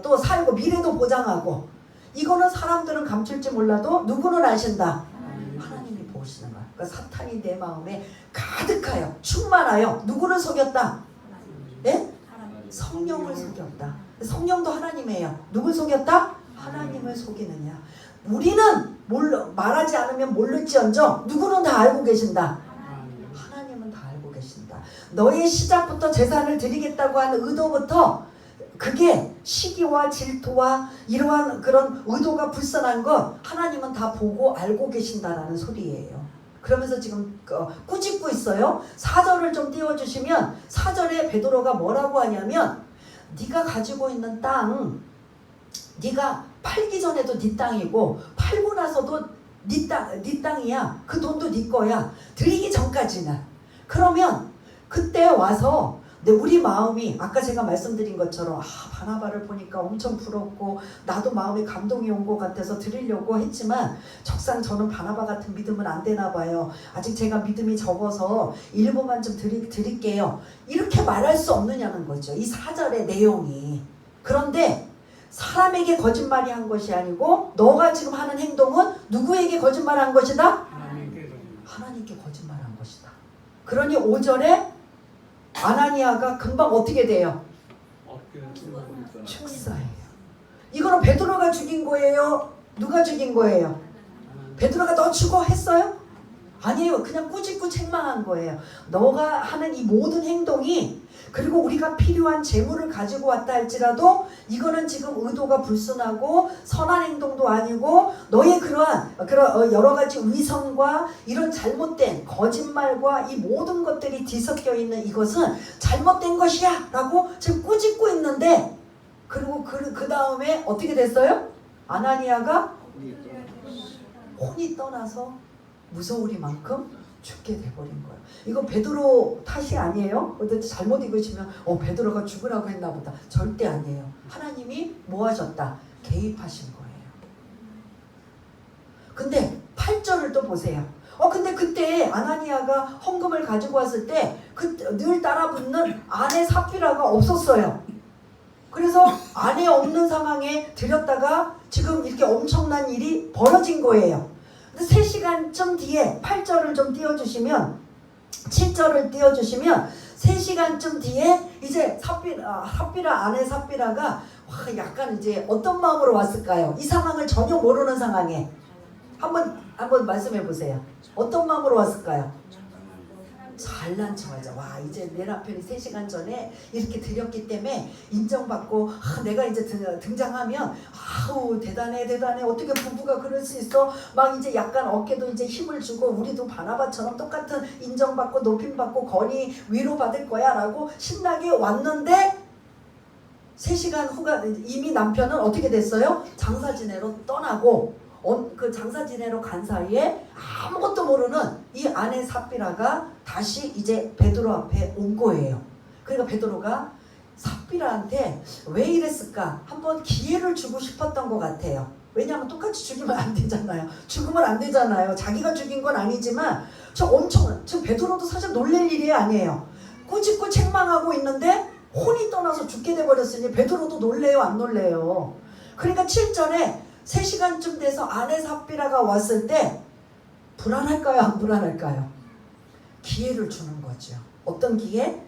또 살고 미래도 보장하고, 이거는 사람들은 감출지 몰라도 누구는 아신다? 하나님이 보시는 거야. 그러니까 사탄이 내 마음에 가득하여 충만하여 누구를 속였다? 네? 성령을 속였다. 성령도 하나님이에요. 누굴 속였다? 하나님을 속이느냐. 우리는 말하지 않으면 모를지언정 누구는 다 알고 계신다. 하나님은 다 알고 계신다. 너의 시작부터 제사를 드리겠다고 하는 의도부터, 그게 시기와 질투와 이러한 그런 의도가 불선한 것 하나님은 다 보고 알고 계신다라는 소리예요. 그러면서 지금 꾸짖고 있어요. 4절을 좀 띄워주시면, 4절에 베드로가 뭐라고 하냐면, 네가 가지고 있는 땅, 네가 팔기 전에도 네 땅이고 팔고 나서도 네 땅이야. 그 돈도 네 거야. 드리기 전까지는. 그러면 그때 와서 우리 마음이 아까 제가 말씀드린 것처럼 바나바를 보니까 엄청 부럽고 나도 마음에 감동이 온 것 같아서 드리려고 했지만, 적상 저는 바나바 같은 믿음은 안 되나 봐요. 아직 제가 믿음이 적어서 일부만 좀 드릴게요. 이렇게 말할 수 없느냐는 거죠. 이 4절의 내용이. 그런데 사람에게 거짓말이 한 것이 아니고, 너가 지금 하는 행동은 누구에게 거짓말한 것이다? 하나님께 거짓말한 것이다. 그러니 5절에 아나니아가 금방 어떻게 돼요? 축사해요. 이거는 베드로가 죽인 거예요? 누가 죽인 거예요? 베드로가 너 죽어 했어요? 아니에요. 그냥 꾸짖고 책망한 거예요. 너가 하는 이 모든 행동이, 그리고 우리가 필요한 재물을 가지고 왔다 할지라도 이거는 지금 의도가 불순하고 선한 행동도 아니고, 너의 그런 여러 가지 위선과 이런 잘못된 거짓말과 이 모든 것들이 뒤섞여 있는 이것은 잘못된 것이야 라고 지금 꾸짖고 있는데, 그리고 그 다음에 어떻게 됐어요? 아나니아가 혼이 떠나서 무서우리만큼 죽게 돼버린 거예요. 이거 베드로 탓이 아니에요. 근데 잘못 읽으시면 베드로가 죽으라고 했나 보다. 절대 아니에요. 하나님이 뭐 하셨다? 개입하신 거예요. 근데 8절을 또 보세요. 근데 그때 아나니아가 헌금을 가지고 왔을 때 늘 따라붙는 아내 삽비라가 없었어요. 그래서 아내 없는 상황에 드렸다가 지금 이렇게 엄청난 일이 벌어진 거예요. 3시간쯤 뒤에 8절을 좀 띄워주시면, 7절을 띄워주시면, 3시간쯤 뒤에 이제 아내 삽비라가 약간 이제 어떤 마음으로 왔을까요? 이 상황을 전혀 모르는 상황에 한번 말씀해 보세요. 어떤 마음으로 왔을까요? 잘난 척하자. 와, 이제 내 남편이 3시간 전에 이렇게 드렸기 때문에 인정받고 내가 이제 등장하면 아우 대단해 대단해 어떻게 부부가 그럴 수 있어. 막 이제 약간 어깨도 이제 힘을 주고 우리도 바나바처럼 똑같은 인정받고 높임받고 건의 위로받을 거야 라고 신나게 왔는데 3시간 후가 이미 남편은 어떻게 됐어요? 장사 지내러 떠나고 그 장사 지내러 간 사이에 아무것도 모르는 이 아내 삽비라가 다시 이제 베드로 앞에 온 거예요. 그러니까 베드로가 삽비라한테 왜 이랬을까? 한번 기회를 주고 싶었던 것 같아요. 왜냐하면 똑같이 죽이면 안 되잖아요. 죽으면 안 되잖아요. 자기가 죽인 건 아니지만 지금 베드로도 사실 놀랄 일이 아니에요. 꾸짖고 책망하고 있는데 혼이 떠나서 죽게 돼버렸으니 베드로도 놀래요, 안 놀래요? 그러니까 7절에 3시간쯤 돼서 아내 삽비라가 왔을 때 불안할까요, 안 불안할까요? 기회를 주는 거죠. 어떤 기회?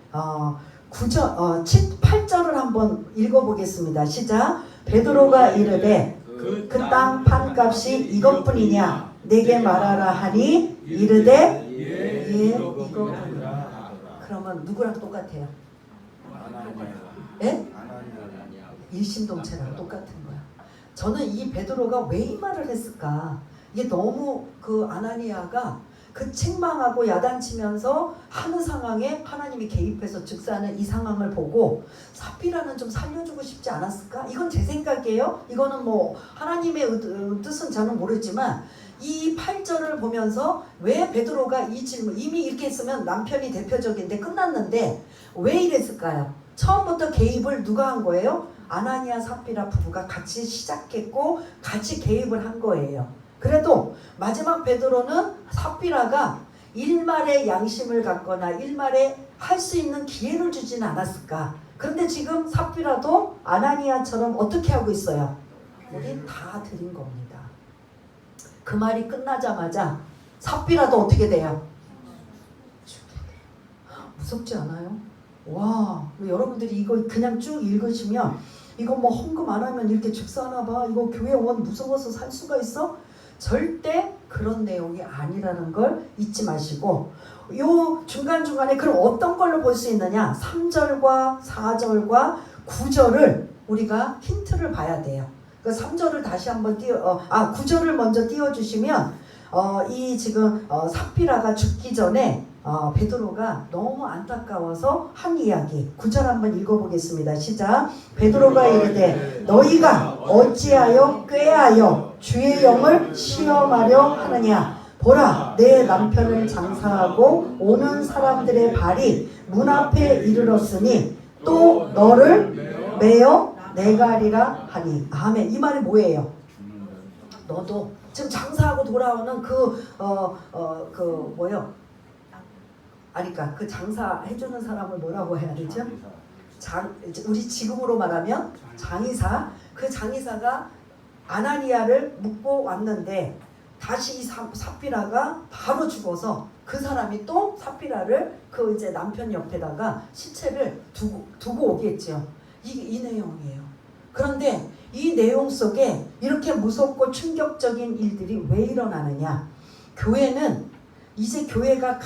8절을 한번 읽어보겠습니다. 시작. 베드로가 이르되 그 땅 판값이 이것뿐이냐 내게 말하라 하니 이르되 예 이것뿐이라. 그러면 누구랑 똑같아요? 예? 일심동체랑 똑같은 거야. 저는 이 베드로가 왜 이 말을 했을까? 이게 너무 그 아나니아가 그 책망하고 야단치면서 하는 상황에 하나님이 개입해서 즉사하는 이 상황을 보고 삽비라는 좀 살려주고 싶지 않았을까? 이건 제 생각이에요. 이거는 뭐 하나님의 뜻은 저는 모르지만 이 8절을 보면서 왜 베드로가 이 질문 이미 이렇게 했으면 남편이 대표적인데 끝났는데 왜 이랬을까요? 처음부터 개입을 누가 한 거예요? 아나니아 삽비라 부부가 같이 시작했고 같이 개입을 한 거예요. 그래도 마지막 베드로는 삽비라가 일말의 양심을 갖거나 일말에 할 수 있는 기회를 주지는 않았을까. 그런데 지금 삽비라도 아나니아처럼 어떻게 하고 있어요? 우린 다 드린 겁니다. 그 말이 끝나자마자 삽비라도 어떻게 돼요? 무섭지 않아요? 와, 여러분들이 이거 그냥 쭉 읽으시면 이거 뭐 헌금 안 하면 이렇게 즉사하나 봐. 이거 교회 원 무서워서 살 수가 있어? 절대 그런 내용이 아니라는 걸 잊지 마시고 요 중간중간에 그럼 어떤 걸로 볼 수 있느냐? 3절과 4절과 9절을 우리가 힌트를 봐야 돼요. 그 3절을 다시 한번 9절을 먼저 띄워주시면 이 지금 삽비라가 죽기 전에 베드로가 너무 안타까워서 한 이야기 9절 한번 읽어보겠습니다. 시작. 베드로가 이르되 너희가 어찌하여 꾀하여 주의 영을 시험하려 하느냐. 보라 내 남편을 장사하고 오는 사람들의 발이 문 앞에 이르렀으니 또 너를 매어 내가리라 하니. 아멘. 이 말이 뭐예요? 너도 지금 장사하고 돌아오는 그러니까 그 장사 해주는 사람을 뭐라고 해야 되죠? 우리 지금으로 말하면 장의사. 그 장의사가 아나니아를 묻고 왔는데 다시 이 삽비라가 바로 죽어서 그 사람이 또 삽비라를 그 이제 남편 옆에다가 시체를 두고 오겠죠. 이 내용이에요. 그런데 이 내용 속에 이렇게 무섭고 충격적인 일들이 왜 일어나느냐? 교회는 이제 교회가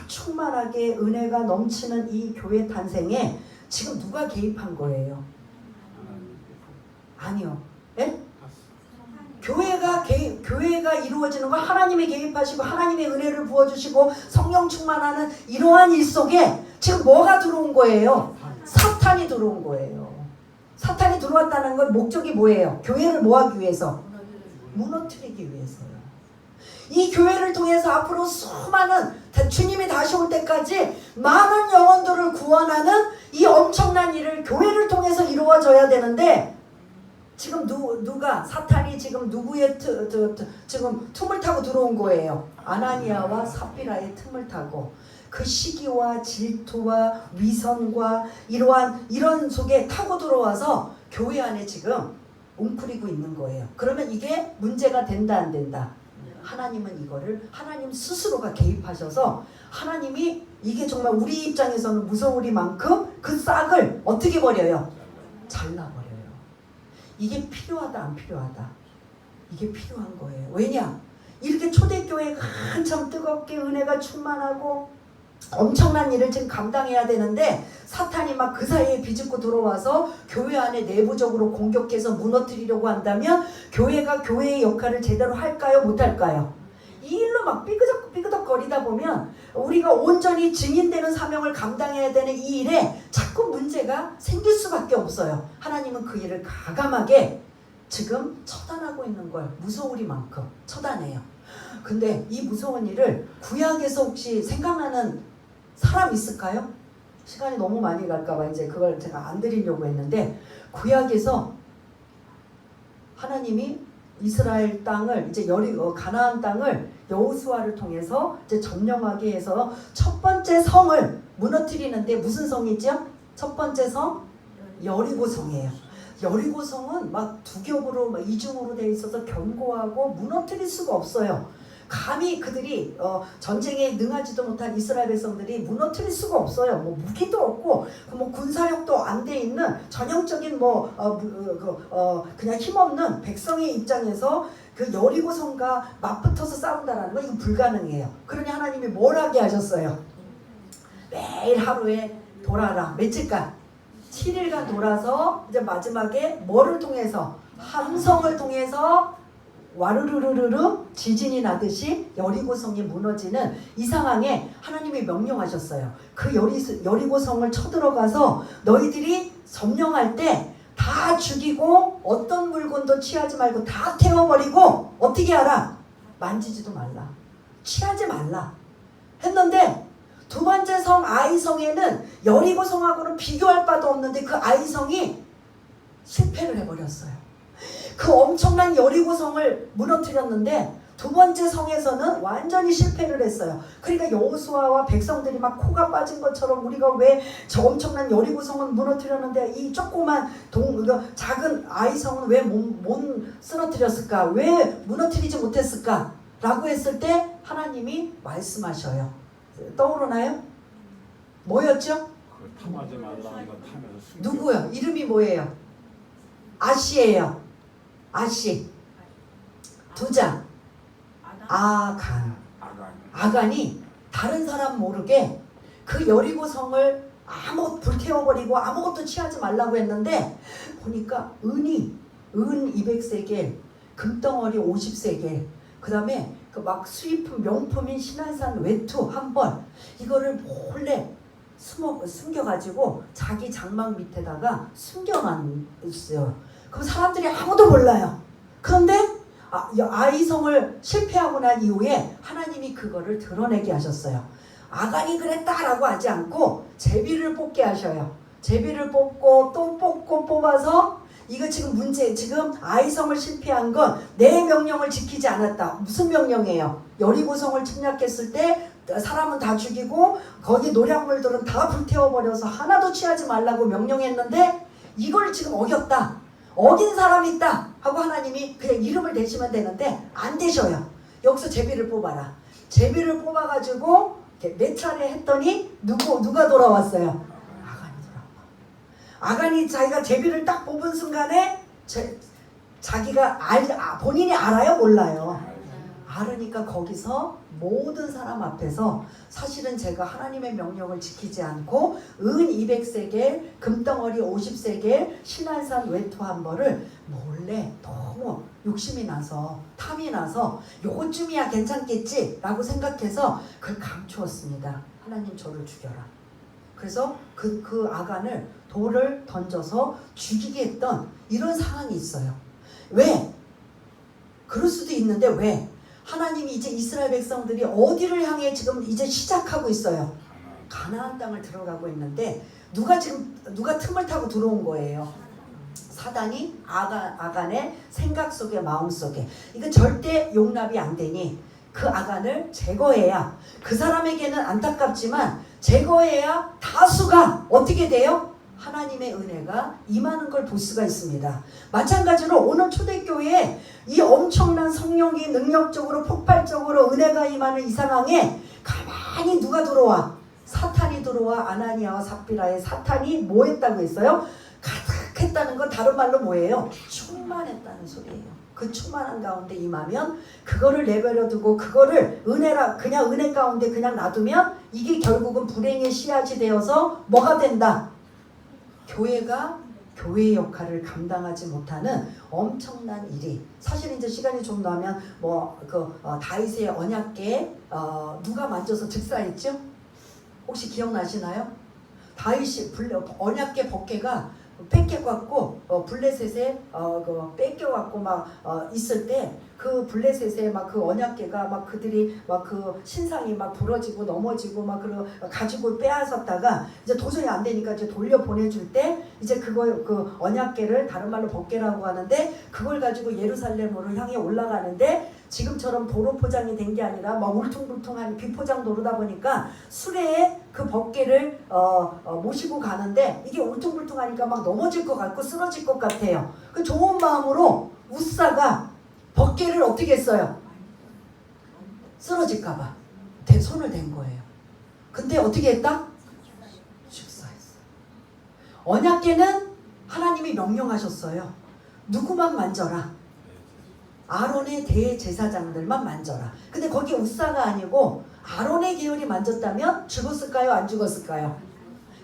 충만하게 은혜가 넘치는 이 교회 탄생에 지금 누가 개입한 거예요? 아니요. 예? 교회가 이루어지는 거 하나님이 개입하시고 하나님의 은혜를 부어주시고 성령 충만하는 이러한 일 속에 지금 뭐가 들어온 거예요? 사탄이 들어온 거예요. 사탄이 들어왔다는 건 목적이 뭐예요? 교회를 뭐하기 위해서? 무너뜨리기 위해서요. 이 교회를 통해서 앞으로 수많은 주님이 다시 올 때까지 많은 영혼들을 구원하는 이 엄청난 일을 교회를 통해서 이루어져야 되는데 지금 누가 사탄이 지금 누구의 지금 틈을 타고 들어온 거예요? 아나니아와 삽비라의 틈을 타고 그 시기와 질투와 위선과 이런 속에 타고 들어와서 교회 안에 지금 웅크리고 있는 거예요. 그러면 이게 문제가 된다 안 된다? 하나님은 이거를 하나님 스스로가 개입하셔서 하나님이 이게 정말 우리 입장에서는 무서우리만큼 그 싹을 어떻게 버려요? 잘라버려요. 이게 필요하다 안 필요하다? 이게 필요한 거예요. 왜냐? 이렇게 초대교회가 한참 뜨겁게 은혜가 충만하고 엄청난 일을 지금 감당해야 되는데 사탄이 막 그 사이에 비집고 들어와서 교회 안에 내부적으로 공격해서 무너뜨리려고 한다면 교회가 교회의 역할을 제대로 할까요? 못할까요? 이 일로 막 삐그덕거리다 보면 우리가 온전히 증인되는 사명을 감당해야 되는 이 일에 자꾸 문제가 생길 수밖에 없어요. 하나님은 그 일을 가감하게 지금 처단하고 있는 걸 무서우리만큼 처단해요. 근데 이 무서운 일을 구약에서 혹시 생각나는 사람 있을까요? 시간이 너무 많이 갈까봐 이제 그걸 제가 안 드리려고 했는데, 구약에서 하나님이 이스라엘 땅을 이제 가나안 땅을 여호수아를 통해서 이제 점령하게 해서 첫 번째 성을 무너뜨리는데 무슨 성이죠? 첫 번째 성 여리고성이에요. 여리고성은 막 두 겹으로 막 이중으로 되어 있어서 견고하고 무너뜨릴 수가 없어요. 감히 그들이 전쟁에 능하지도 못한 이스라엘 백성들이 무너뜨릴 수가 없어요. 뭐 무기도 없고 뭐 군사력도 안 돼 있는 전형적인 그냥 힘없는 백성의 입장에서 그 여리고성과 맞붙어서 싸운다라는 건 이건 불가능해요. 그러니 하나님이 뭘 하게 하셨어요? 매일 하루에 돌아라. 며칠간? 7일간 돌아서 이제 마지막에 뭐를 통해서? 함성을 통해서 와르르르르르 지진이 나듯이 여리고성이 무너지는 이 상황에 하나님이 명령하셨어요. 그 여리고성을 쳐들어가서 너희들이 점령할 때 다 죽이고 어떤 물건도 취하지 말고 다 태워버리고 어떻게 하라? 만지지도 말라. 취하지 말라. 했는데 두 번째 성 아이성에는 여리고성하고는 비교할 바도 없는데 그 아이성이 실패를 해버렸어요. 그 엄청난 여리고성을 무너뜨렸는데 두 번째 성에서는 완전히 실패를 했어요. 그러니까 여호수아와 백성들이 막 코가 빠진 것처럼 우리가 왜 저 엄청난 여리고성은 무너뜨렸는데 이 조그만 작은 아이성은 왜 못 쓰러뜨렸을까? 왜 무너뜨리지 못했을까? 라고 했을 때 하나님이 말씀하셔요. 떠오르나요? 뭐였죠? 탐하지 말라는 거 탐해서 숨겨. 누구요? 이름이 뭐예요? 아시예요. 아시. 두자. 아간이 다른 사람 모르게 그 여리고성을 아무것도 불태워버리고 아무것도 취하지 말라고 했는데 보니까 은 200세겔, 금덩어리 50세겔, 그 다음에 그 막 수입품 명품인 신한산 외투 한 벌, 이거를 몰래 숨겨가지고 자기 장막 밑에다가 숨겨놨어요. 그럼 사람들이 아무도 몰라요. 그런데 아이성을 실패하고 난 이후에 하나님이 그거를 드러내게 하셨어요. 아간이 그랬다라고 하지 않고 제비를 뽑게 하셔요. 제비를 뽑고 또 뽑고 뽑아서 이거 지금 아이성을 실패한 건 내 명령을 지키지 않았다. 무슨 명령이에요? 여리고성을 침략했을 때 사람은 다 죽이고 거기 노략물들은 다 불태워버려서 하나도 취하지 말라고 명령했는데 이걸 지금 어겼다. 어긴 사람이 있다 하고 하나님이 그냥 이름을 대시면 되는데 안 되셔요. 여기서 제비를 뽑아라. 제비를 뽑아가지고 몇 차례 했더니 누가 돌아왔어요? 아간이 돌아와. 아간이 자기가 제비를 딱 뽑은 순간에 자기가 본인이 알아요? 몰라요? 알으니까 거기서 모든 사람 앞에서 사실은 제가 하나님의 명령을 지키지 않고 은 200세겔, 금덩어리 50세겔, 신한산 외투 한 벌을 몰래 너무 욕심이 나서 탐이 나서 요것쯤이야 괜찮겠지 라고 생각해서 그걸 감추었습니다. 하나님 저를 죽여라. 그래서 그 아간을 돌을 던져서 죽이게 했던 이런 상황이 있어요. 왜? 그럴 수도 있는데 왜? 하나님이 이제 이스라엘 백성들이 어디를 향해 지금 이제 시작하고 있어요? 가나안 땅을 들어가고 있는데 누가 틈을 타고 들어온 거예요? 사단이 아간의 생각 속에 마음 속에. 이거 절대 용납이 안 되니 그 아간을 제거해야, 그 사람에게는 안타깝지만 제거해야 다수가 어떻게 돼요? 하나님의 은혜가 임하는 걸 볼 수가 있습니다. 마찬가지로 오늘 초대교회에 이 엄청난 성령이 능력적으로 폭발적으로 은혜가 임하는 이 상황에 가만히 누가 들어와? 사탄이 들어와. 아나니아와 삽비라의 사탄이 뭐 했다고 했어요? 했다는 건 다른 말로 뭐예요? 충만했다는 소리예요. 그 충만한 가운데 임하면 그거를 내버려 두고 그거를 은혜라 그냥 은혜 가운데 그냥 놔두면 이게 결국은 불행의 씨앗이 되어서 뭐가 된다? 교회가 교회의 역할을 감당하지 못하는 엄청난 일이 사실 이제 시간이 좀 나면 다윗의 언약궤 누가 만져서 즉사했죠? 혹시 기억나시나요? 다윗이 언약궤 법궤가 뺏겨갖고 블레셋에 뺏겨갖고 있을 때 그 블레셋에 그 언약궤가 그들이 그 신상이 부러지고 넘어지고 가지고 빼앗았다가 이제 도저히 안 되니까 이제 돌려 보내줄 때 이제 그 언약궤를 다른 말로 법궤라고 하는데 그걸 가지고 예루살렘으로 향해 올라가는데 지금처럼 도로 포장이 된 게 아니라 울퉁불퉁한 비포장 도로다 보니까 수레에 그 법궤를 모시고 가는데 이게 울퉁불퉁하니까 넘어질 것 같고 쓰러질 것 같아요. 그 좋은 마음으로 우사가 법궤를 어떻게 했어요? 쓰러질까봐 손을 댄 거예요. 근데 어떻게 했다? 축사했어. 언약궤는 하나님이 명령하셨어요. 누구만 만져라. 아론의 대제사장들만 만져라. 근데 거기 우사가 아니고 아론의 계열이 만졌다면 죽었을까요? 안 죽었을까요?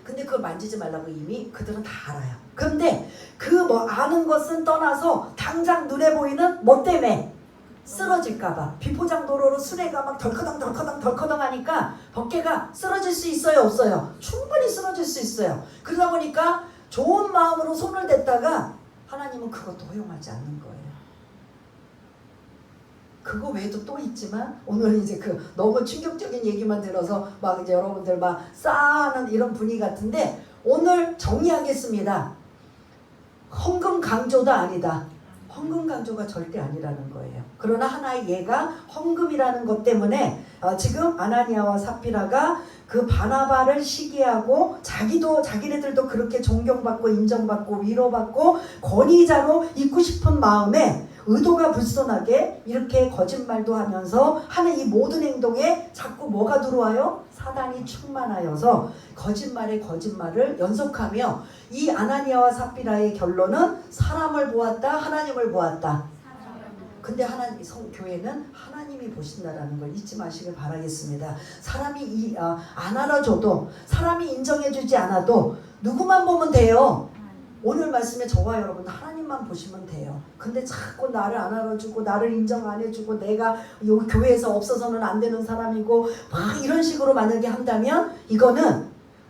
근데 그걸 만지지 말라고 이미 그들은 다 알아요. 그런데 아는 것은 떠나서 당장 눈에 보이는 뭐 때문에? 쓰러질까봐. 비포장 도로로 수레가 덜커덩 하니까 법궤가 쓰러질 수 있어요? 없어요? 충분히 쓰러질 수 있어요. 그러다 보니까 좋은 마음으로 손을 댔다가 하나님은 그것도 허용하지 않는 거예요. 그거 외에도 또 있지만 오늘 이제 너무 충격적인 얘기만 들어서 이제 여러분들 싸하는 이런 분위기 같은데 오늘 정리하겠습니다. 헌금 강조도 아니다. 헌금 강조가 절대 아니라는 거예요. 그러나 하나의 예가 헌금이라는 것 때문에 지금 아나니아와 삽비라가 그 바나바를 시기하고 자기네들도 그렇게 존경받고 인정받고 위로받고 권위자로 있고 싶은 마음에 의도가 불손하게 이렇게 거짓말도 하면서 하는 이 모든 행동에 자꾸 뭐가 들어와요? 사단이 충만하여서 거짓말에 거짓말을 연속하며 이 아나니아와 삽비라의 결론은 사람을 보았다, 하나님을 보았다. 근데 교회는 하나님이 보신다라는 걸 잊지 마시길 바라겠습니다. 사람이 안 알아줘도 사람이 인정해주지 않아도 누구만 보면 돼요. 오늘 말씀에 저와 여러분 하나님만 보시면 돼요. 근데 자꾸 나를 안 알아주고 나를 인정 안 해주고 내가 이 교회에서 없어서는 안 되는 사람이고 이런 식으로 만약에 한다면 이거는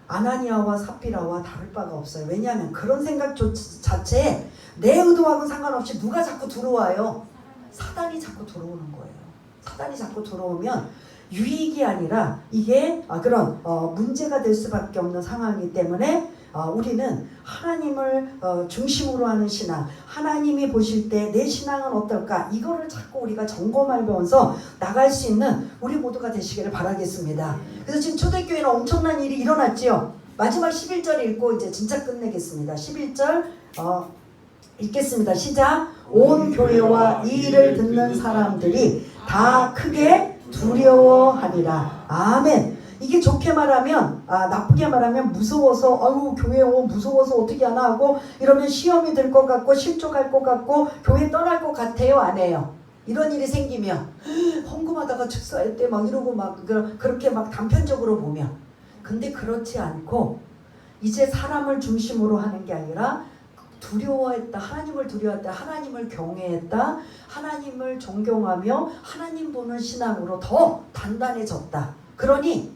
아나니아와 삽비라와 다를 바가 없어요. 왜냐하면 그런 생각 자체에 내 의도하고는 상관없이 누가 자꾸 들어와요? 사단이 자꾸 들어오는 거예요. 사단이 자꾸 들어오면 유익이 아니라 이게 그런 문제가 될 수밖에 없는 상황이기 때문에 우리는 하나님을 중심으로 하는 신앙, 하나님이 보실 때 내 신앙은 어떨까? 이거를 자꾸 우리가 점검하면서 나갈 수 있는 우리 모두가 되시기를 바라겠습니다. 그래서 지금 초대교회는 엄청난 일이 일어났지요. 마지막 11절 읽고 이제 진짜 끝내겠습니다. 11절 읽겠습니다. 시작. 온 교회와 이 일을 듣는 사람들이 다 크게 두려워하니라. 아멘. 이게 좋게 말하면 나쁘게 말하면 무서워서 교회 무서워서 어떻게 하나 하고 이러면 시험이 들 것 같고 실족할 것 같고 교회 떠날 것 같아요? 안 해요? 이런 일이 생기면 헌금하다가 축사했대 이러고 그렇게 단편적으로 보면 근데 그렇지 않고 이제 사람을 중심으로 하는 게 아니라 두려워했다. 하나님을 두려워했다. 하나님을 경외했다. 하나님을 존경하며 하나님 보는 신앙으로 더 단단해졌다. 그러니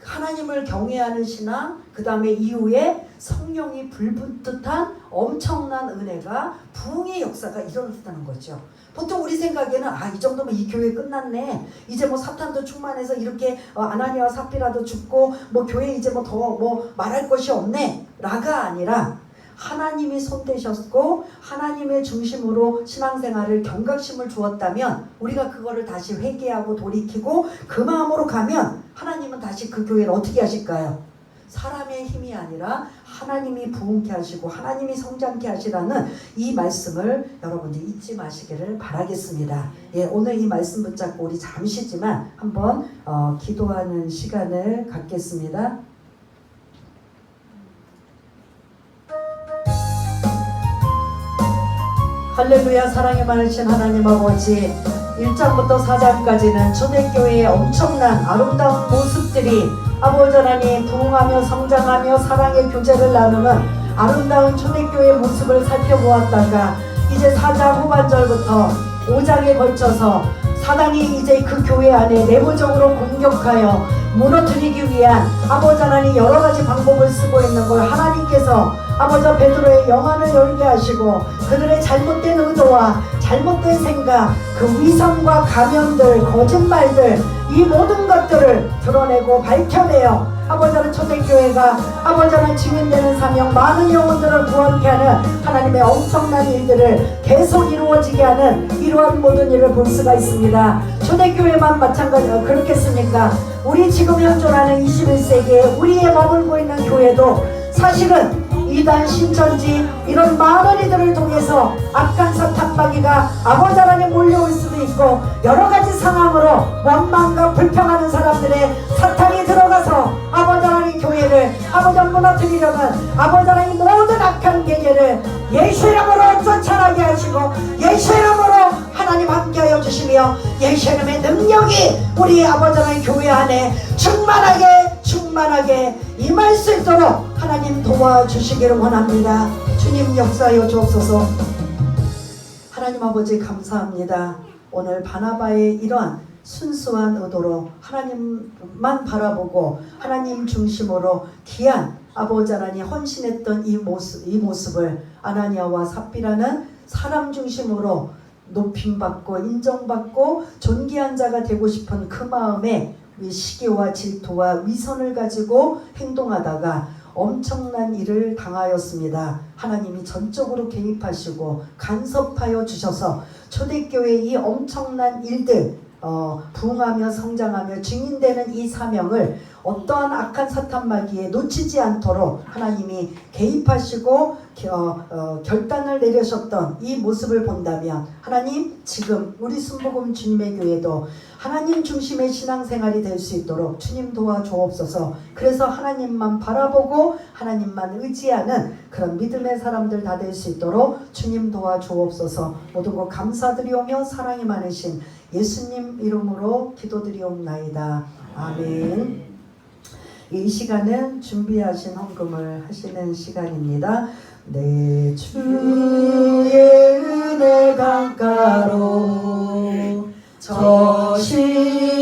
하나님을 경외하는 신앙, 그 다음에 이후에 성령이 불붙듯한 엄청난 은혜가 부흥의 역사가 일어났다는 거죠. 보통 우리 생각에는 이 정도면 이 교회 끝났네. 이제 사탄도 충만해서 이렇게 아나니아와 삽비라도 죽고 교회 이제 더 말할 것이 없네 라가 아니라 하나님이 손대셨고 하나님의 중심으로 신앙생활을 경각심을 주었다면 우리가 그거를 다시 회개하고 돌이키고 그 마음으로 가면 하나님은 다시 그 교회를 어떻게 하실까요? 사람의 힘이 아니라 하나님이 부흥케 하시고 하나님이 성장케 하시라는 이 말씀을 여러분들이 잊지 마시기를 바라겠습니다. 오늘 이 말씀 붙잡고 우리 잠시지만 한번 기도하는 시간을 갖겠습니다. 할렐루야. 사랑이 많으신 하나님 아버지, 1장부터 4장까지는 초대교회의 엄청난 아름다운 모습들이 아버지 하나님 부흥하며 성장하며 사랑의 교제를 나누는 아름다운 초대교회의 모습을 살펴보았다가 이제 4장 후반절부터 5장에 걸쳐서 사단이 이제 그 교회 안에 내부적으로 공격하여 무너뜨리기 위한 아버지 하나님 여러 가지 방법을 쓰고 있는 걸 하나님께서 아버지 베드로의 영안을 열게 하시고 그들의 잘못된 의도와 잘못된 생각, 그 위선과 가면들, 거짓말들, 이 모든 것들을 드러내고 밝혀내어 아버지 하나님 초대교회가 아버지 하나님 증인되는 사명, 많은 영혼들을 구원케 하는 하나님의 엄청난 일들을 계속 이루어지게 하는 이러한 모든 일을 볼 수가 있습니다. 초대교회만 마찬가지로 그렇겠습니까? 우리 지금 현존하는 21세기에 우리의 머물고 있는 교회도 사실은 이단 신천지 이런 많은 이들을 통해서 악한 사탄 마귀가 아버지 하나님 몰려올 수도 있고 여러 가지 상황으로 원망과 불평하는 사람들의 사탄이 들어가서 아버지 하나님 교회를 아버지 무너뜨리려는 아버지 하나님 모든 악한 계계를 예수 이름으로 쫓아나게 하시고 예수 이름으로 하나님 함께하여 주시며 예수 이름의 능력이 우리 아버지 하나님 교회 안에 충만하게 임할 수 있도록 하나님 도와주시기를 원합니다. 주님 역사하여 주옵소서. 하나님 아버지 감사합니다. 오늘 바나바의 이러한 순수한 의도로 하나님만 바라보고 하나님 중심으로 귀한 아버지 하나님 헌신했던 이 모습을 아나니아와 삽비라는 사람 중심으로 높임받고 인정받고 존귀한 자가 되고 싶은 그 마음에 시기와 질투와 위선을 가지고 행동하다가 엄청난 일을 당하였습니다. 하나님이 전적으로 개입하시고 간섭하여 주셔서 초대교회의 이 엄청난 일들 부흥하며 성장하며 증인되는 이 사명을 어떠한 악한 사탄 마귀에 놓치지 않도록 하나님이 개입하시고 결단을 내리셨던 이 모습을 본다면 하나님 지금 우리 순복음 주님의 교회도 하나님 중심의 신앙생활이 될 수 있도록 주님 도와주옵소서. 그래서 하나님만 바라보고 하나님만 의지하는 그런 믿음의 사람들 다 될 수 있도록 주님 도와주옵소서. 모든 것 감사드리오며 사랑이 많으신 예수님 이름으로 기도드리옵나이다. 아멘. 이 시간은 준비하신 헌금을 하시는 시간입니다. 내 주의 은혜 강가로 저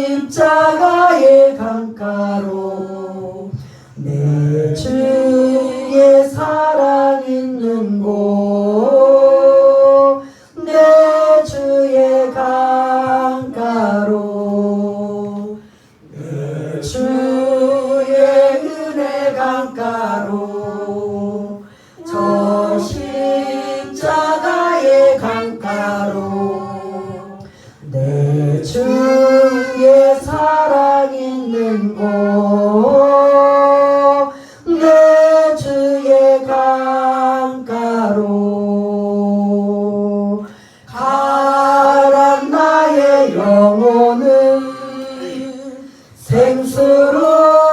십자가의 강가로 내 주의 사랑 있는 곳 내 주의 강가로 내 주의 은혜 강가로 저 십자가의 강가로 내 주의 사랑 있는 곳 내 주의 강가로 가란 나의 영혼은 생수로